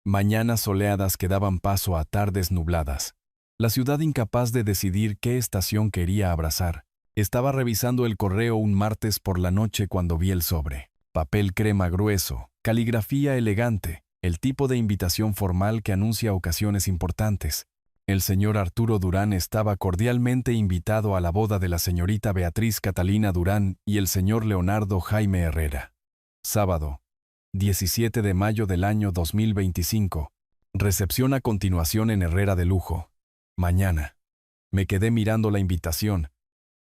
Mañanas soleadas que daban paso a tardes nubladas. La ciudad incapaz de decidir qué estación quería abrazar. Estaba revisando el correo un martes por la noche cuando vi el sobre. Papel crema grueso, caligrafía elegante, el tipo de invitación formal que anuncia ocasiones importantes. El señor Arturo Durán estaba cordialmente invitado a la boda de la señorita Beatriz Catalina Durán y el señor Leonardo Jaime Herrera. Sábado, 17 de mayo del año 2025. Recepción a continuación en Herrera de Lujo. Mañana. Me quedé mirando la invitación,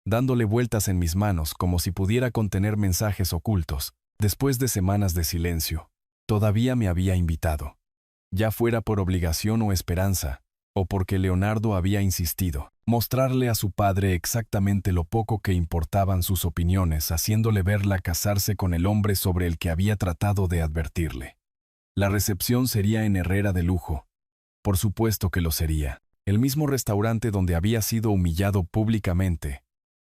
dándole vueltas en mis manos como si pudiera contener mensajes ocultos. Después de semanas de silencio, todavía me había invitado. Ya fuera por obligación o esperanza, o porque Leonardo había insistido, mostrarle a su padre exactamente lo poco que importaban sus opiniones, haciéndole verla casarse con el hombre sobre el que había tratado de advertirle. La recepción sería en Herrera de Lujo. Por supuesto que lo sería. El mismo restaurante donde había sido humillado públicamente,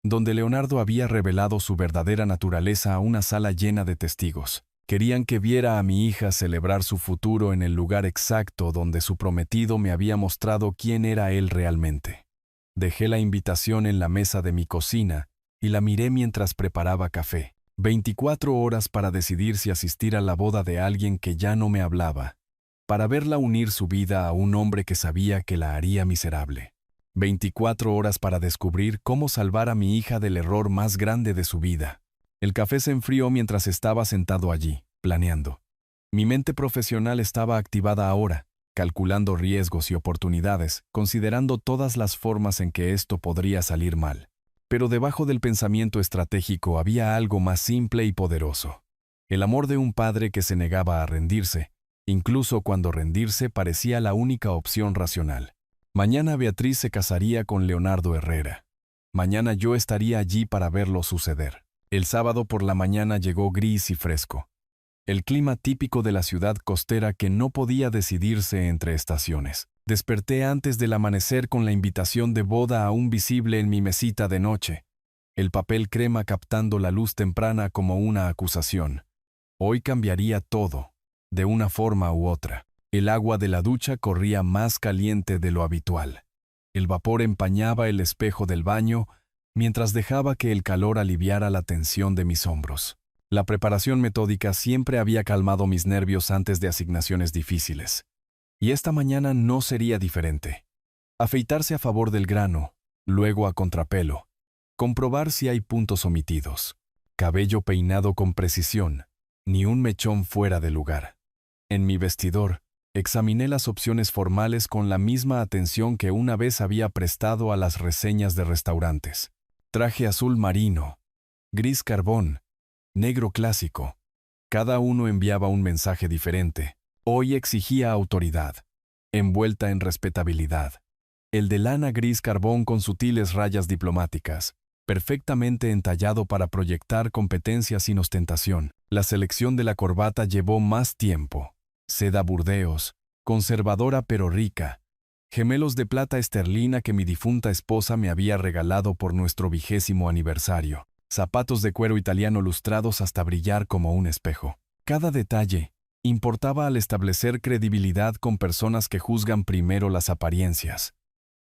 donde Leonardo había revelado su verdadera naturaleza a una sala llena de testigos. Querían que viera a mi hija celebrar su futuro en el lugar exacto donde su prometido me había mostrado quién era él realmente. Dejé la invitación en la mesa de mi cocina y la miré mientras preparaba café. 24 horas para decidir si asistir a la boda de alguien que ya no me hablaba, para verla unir su vida a un hombre que sabía que la haría miserable. 24 horas para descubrir cómo salvar a mi hija del error más grande de su vida. El café se enfrió mientras estaba sentado allí, planeando. Mi mente profesional estaba activada ahora, calculando riesgos y oportunidades, considerando todas las formas en que esto podría salir mal. Pero debajo del pensamiento estratégico había algo más simple y poderoso. El amor de un padre que se negaba a rendirse, incluso cuando rendirse parecía la única opción racional. Mañana Beatriz se casaría con Leonardo Herrera. Mañana yo estaría allí para verlo suceder. El sábado por la mañana llegó gris y fresco. El clima típico de la ciudad costera que no podía decidirse entre estaciones. Desperté antes del amanecer con la invitación de boda aún visible en mi mesita de noche, el papel crema captando la luz temprana como una acusación. Hoy cambiaría todo, de una forma u otra. El agua de la ducha corría más caliente de lo habitual. El vapor empañaba el espejo del baño, mientras dejaba que el calor aliviara la tensión de mis hombros. La preparación metódica siempre había calmado mis nervios antes de asignaciones difíciles. Y esta mañana no sería diferente. Afeitarse a favor del grano, luego a contrapelo. Comprobar si hay puntos omitidos. Cabello peinado con precisión, ni un mechón fuera de lugar. En mi vestidor, examiné las opciones formales con la misma atención que una vez había prestado a las reseñas de restaurantes. Traje azul marino, gris carbón, negro clásico. Cada uno enviaba un mensaje diferente. Hoy exigía autoridad, envuelta en respetabilidad. El de lana gris carbón con sutiles rayas diplomáticas, perfectamente entallado para proyectar competencia sin ostentación. La selección de la corbata llevó más tiempo. Seda Burdeos, conservadora pero rica. Gemelos de plata esterlina que mi difunta esposa me había regalado por nuestro 20º aniversario. Zapatos de cuero italiano lustrados hasta brillar como un espejo. Cada detalle importaba al establecer credibilidad con personas que juzgan primero las apariencias.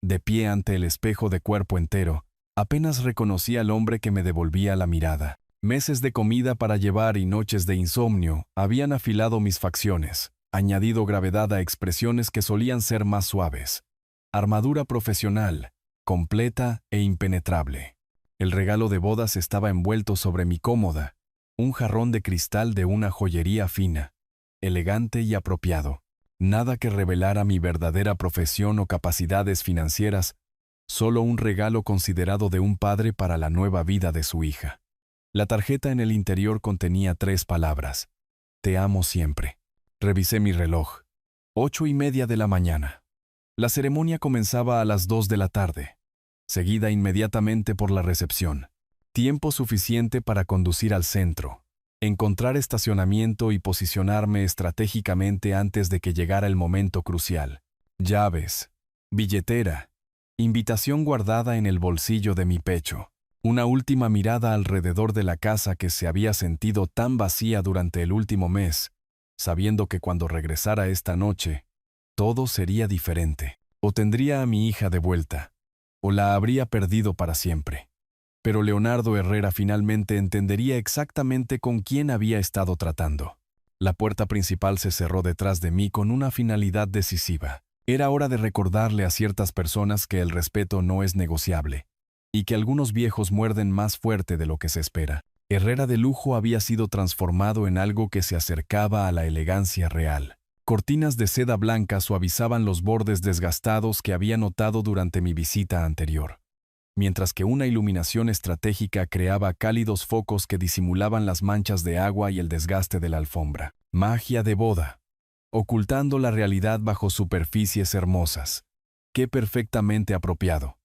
De pie ante el espejo de cuerpo entero, apenas reconocí al hombre que me devolvía la mirada. Meses de comida para llevar y noches de insomnio habían afilado mis facciones, añadido gravedad a expresiones que solían ser más suaves. Armadura profesional, completa e impenetrable. El regalo de bodas estaba envuelto sobre mi cómoda, un jarrón de cristal de una joyería fina, elegante y apropiado. Nada que revelara mi verdadera profesión o capacidades financieras, solo un regalo considerado de un padre para la nueva vida de su hija. La tarjeta en el interior contenía 3 palabras. Te amo siempre. Revisé mi reloj. 8:30 de la mañana. La ceremonia comenzaba a las 2 de la tarde, seguida inmediatamente por la recepción. Tiempo suficiente para conducir al centro, encontrar estacionamiento y posicionarme estratégicamente antes de que llegara el momento crucial. Llaves, billetera, invitación guardada en el bolsillo de mi pecho. Una última mirada alrededor de la casa que se había sentido tan vacía durante el último mes, sabiendo que cuando regresara esta noche, todo sería diferente. O tendría a mi hija de vuelta, o la habría perdido para siempre. Pero Leonardo Herrera finalmente entendería exactamente con quién había estado tratando. La puerta principal se cerró detrás de mí con una finalidad decisiva. Era hora de recordarle a ciertas personas que el respeto no es negociable, y que algunos viejos muerden más fuerte de lo que se espera. Herrera de lujo había sido transformado en algo que se acercaba a la elegancia real. Cortinas de seda blanca suavizaban los bordes desgastados que había notado durante mi visita anterior, mientras que una iluminación estratégica creaba cálidos focos que disimulaban las manchas de agua y el desgaste de la alfombra. Magia de boda, ocultando la realidad bajo superficies hermosas. Qué perfectamente apropiado.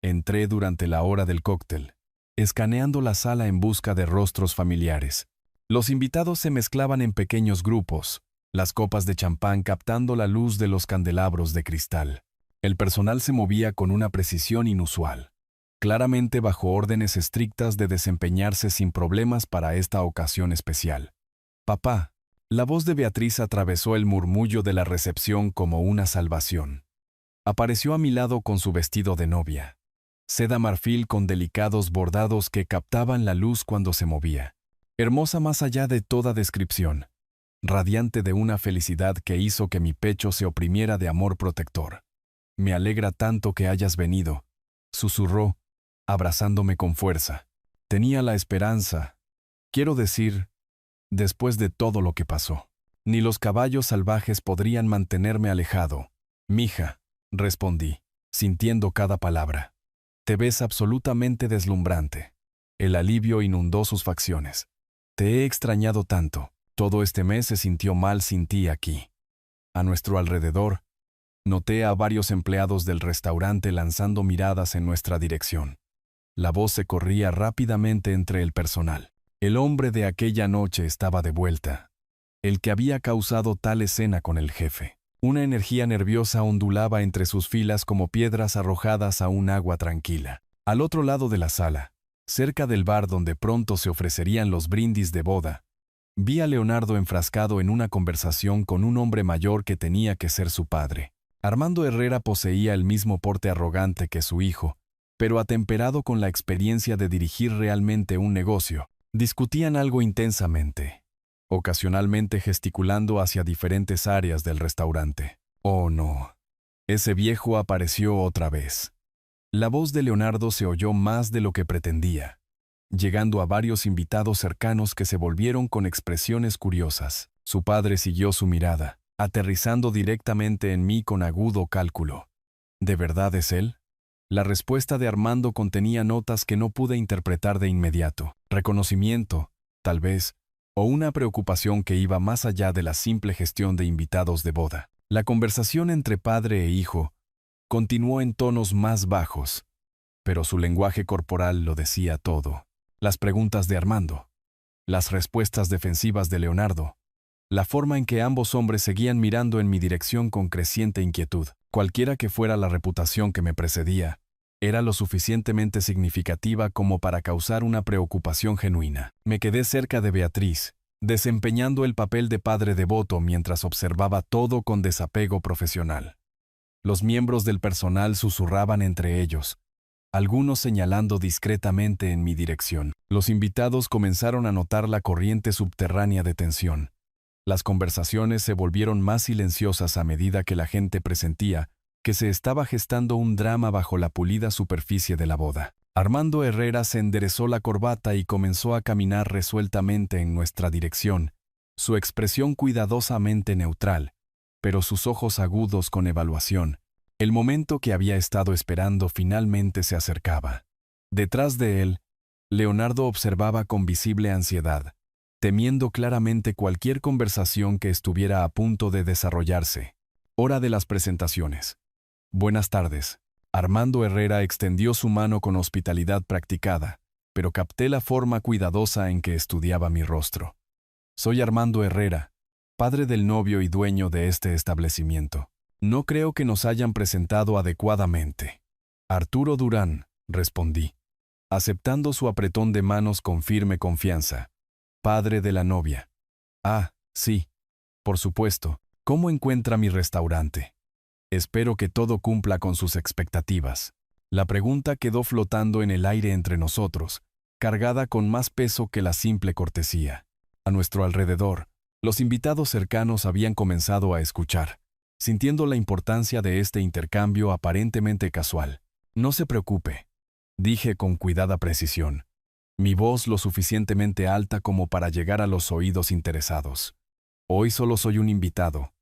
Entré durante la hora del cóctel, escaneando la sala en busca de rostros familiares. Los invitados se mezclaban en pequeños grupos, las copas de champán captando la luz de los candelabros de cristal. El personal se movía con una precisión inusual, claramente bajo órdenes estrictas de desempeñarse sin problemas para esta ocasión especial. Papá, la voz de Beatriz atravesó el murmullo de la recepción como una salvación. Apareció a mi lado con su vestido de novia, seda marfil con delicados bordados que captaban la luz cuando se movía. Hermosa más allá de toda descripción, radiante de una felicidad que hizo que mi pecho se oprimiera de amor protector. Me alegra tanto que hayas venido, susurró, abrazándome con fuerza. Tenía la esperanza, quiero decir, después de todo lo que pasó. Ni los caballos salvajes podrían mantenerme alejado. Mija, respondí, sintiendo cada palabra. Te ves absolutamente deslumbrante. El alivio inundó sus facciones. Te he extrañado tanto. Todo este mes se sintió mal sin ti aquí. A nuestro alrededor, noté a varios empleados del restaurante lanzando miradas en nuestra dirección. La voz se corría rápidamente entre el personal. El hombre de aquella noche estaba de vuelta. El que había causado tal escena con el jefe. Una energía nerviosa ondulaba entre sus filas como piedras arrojadas a un agua tranquila. Al otro lado de la sala, cerca del bar donde pronto se ofrecerían los brindis de boda, vi a Leonardo enfrascado en una conversación con un hombre mayor que tenía que ser su padre. Armando Herrera poseía el mismo porte arrogante que su hijo, pero atemperado con la experiencia de dirigir realmente un negocio. Discutían algo intensamente, ocasionalmente gesticulando hacia diferentes áreas del restaurante. Oh no, ese viejo apareció otra vez. La voz de Leonardo se oyó más de lo que pretendía, llegando a varios invitados cercanos que se volvieron con expresiones curiosas. Su padre siguió su mirada, aterrizando directamente en mí con agudo cálculo. ¿De verdad es él? La respuesta de Armando contenía notas que no pude interpretar de inmediato. Reconocimiento, tal vez, o una preocupación que iba más allá de la simple gestión de invitados de boda. La conversación entre padre e hijo continuó en tonos más bajos, pero su lenguaje corporal lo decía todo. Las preguntas de Armando, las respuestas defensivas de Leonardo, la forma en que ambos hombres seguían mirando en mi dirección con creciente inquietud. Cualquiera que fuera la reputación que me precedía, era lo suficientemente significativa como para causar una preocupación genuina. Me quedé cerca de Beatriz, desempeñando el papel de padre devoto mientras observaba todo con desapego profesional. Los miembros del personal susurraban entre ellos, algunos señalando discretamente en mi dirección. Los invitados comenzaron a notar la corriente subterránea de tensión. Las conversaciones se volvieron más silenciosas a medida que la gente presentía que se estaba gestando un drama bajo la pulida superficie de la boda. Armando Herrera se enderezó la corbata y comenzó a caminar resueltamente en nuestra dirección, su expresión cuidadosamente neutral, pero sus ojos agudos con evaluación. El momento que había estado esperando finalmente se acercaba. Detrás de él, Leonardo observaba con visible ansiedad, temiendo claramente cualquier conversación que estuviera a punto de desarrollarse. Hora de las presentaciones. Buenas tardes. Armando Herrera extendió su mano con hospitalidad practicada, pero capté la forma cuidadosa en que estudiaba mi rostro. Soy Armando Herrera, padre del novio y dueño de este establecimiento. No creo que nos hayan presentado adecuadamente. Arturo Durán, respondí, aceptando su apretón de manos con firme confianza. Padre de la novia. Ah, sí, por supuesto. ¿Cómo encuentra mi restaurante? Espero que todo cumpla con sus expectativas. La pregunta quedó flotando en el aire entre nosotros, cargada con más peso que la simple cortesía. A nuestro alrededor, los invitados cercanos habían comenzado a escuchar, sintiendo la importancia de este intercambio aparentemente casual. No se preocupe, dije con cuidada precisión, mi voz lo suficientemente alta como para llegar a los oídos interesados. Hoy solo soy un invitado,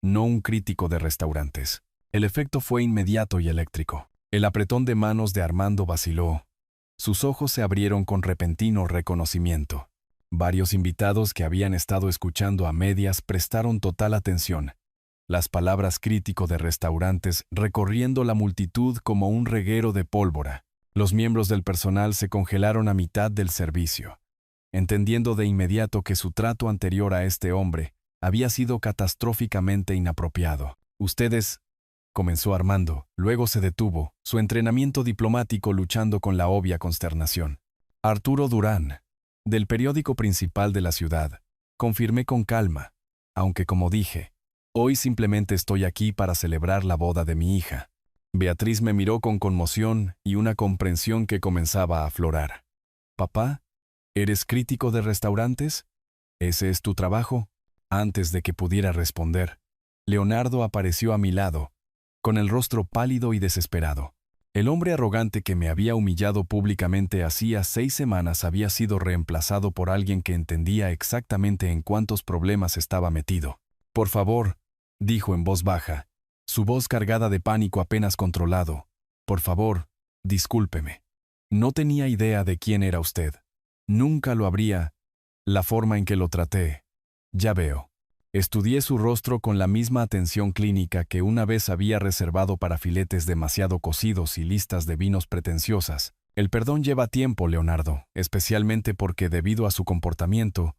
no un crítico de restaurantes. El efecto fue inmediato y eléctrico. El apretón de manos de Armando vaciló. Sus ojos se abrieron con repentino reconocimiento. Varios invitados que habían estado escuchando a medias prestaron total atención. Las palabras crítico de restaurantes recorriendo la multitud como un reguero de pólvora. Los miembros del personal se congelaron a mitad del servicio, entendiendo de inmediato que su trato anterior a este hombre había sido catastróficamente inapropiado. Ustedes, comenzó Armando, luego se detuvo, su entrenamiento diplomático luchando con la obvia consternación. Arturo Durán, del periódico principal de la ciudad, confirmé con calma, aunque como dije, hoy simplemente estoy aquí para celebrar la boda de mi hija. Beatriz me miró con conmoción y una comprensión que comenzaba a aflorar. ¿Papá? ¿Eres crítico de restaurantes? ¿Ese es tu trabajo? Antes de que pudiera responder, Leonardo apareció a mi lado, con el rostro pálido y desesperado. El hombre arrogante que me había humillado públicamente hacía 6 semanas había sido reemplazado por alguien que entendía exactamente en cuántos problemas estaba metido. «Por favor», dijo en voz baja, su voz cargada de pánico apenas controlado. «Por favor, discúlpeme. No tenía idea de quién era usted. Nunca lo habría. La forma en que lo traté. Ya veo». Estudié su rostro con la misma atención clínica que una vez había reservado para filetes demasiado cocidos y listas de vinos pretenciosas. El perdón lleva tiempo, Leonardo, especialmente porque debido a su comportamiento,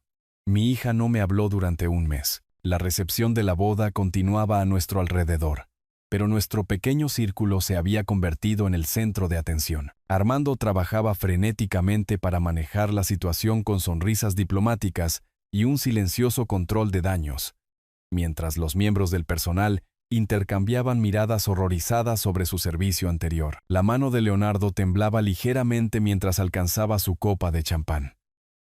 mi hija no me habló durante un mes. La recepción de la boda continuaba a nuestro alrededor, pero nuestro pequeño círculo se había convertido en el centro de atención. Armando trabajaba frenéticamente para manejar la situación con sonrisas diplomáticas y un silencioso control de daños, mientras los miembros del personal intercambiaban miradas horrorizadas sobre su servicio anterior. La mano de Leonardo temblaba ligeramente mientras alcanzaba su copa de champán.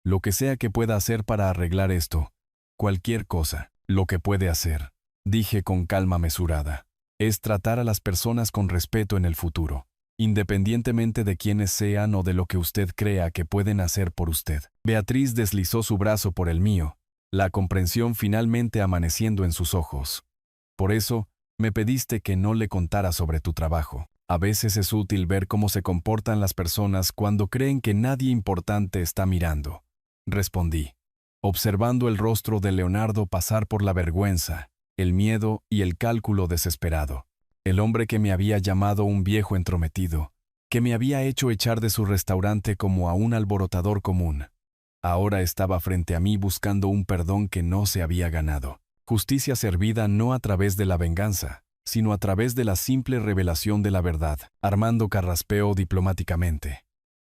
«Lo que sea que pueda hacer para arreglar esto, cualquier cosa, lo que puede hacer», dije con calma mesurada, «es tratar a las personas con respeto en el futuro, independientemente de quiénes sean o de lo que usted crea que pueden hacer por usted». Beatriz deslizó su brazo por el mío, la comprensión finalmente amaneciendo en sus ojos. «Por eso, me pediste que no le contara sobre tu trabajo. A veces es útil ver cómo se comportan las personas cuando creen que nadie importante está mirando», respondí, observando el rostro de Leonardo pasar por la vergüenza, el miedo y el cálculo desesperado. El hombre que me había llamado un viejo entrometido, que me había hecho echar de su restaurante como a un alborotador común, ahora estaba frente a mí buscando un perdón que no se había ganado. Justicia servida no a través de la venganza, sino a través de la simple revelación de la verdad. Armando carraspeó diplomáticamente.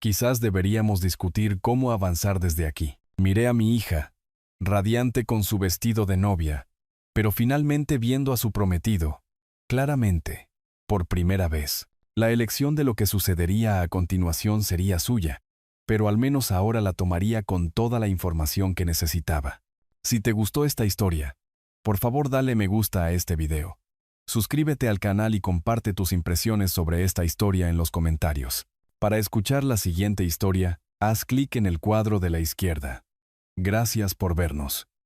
«Quizás deberíamos discutir cómo avanzar desde aquí». Miré a mi hija, radiante con su vestido de novia, pero finalmente viendo a su prometido, claramente, por primera vez. La elección de lo que sucedería a continuación sería suya, pero al menos ahora la tomaría con toda la información que necesitaba. Si te gustó esta historia, por favor dale me gusta a este video. Suscríbete al canal y comparte tus impresiones sobre esta historia en los comentarios. Para escuchar la siguiente historia, haz clic en el cuadro de la izquierda. Gracias por vernos.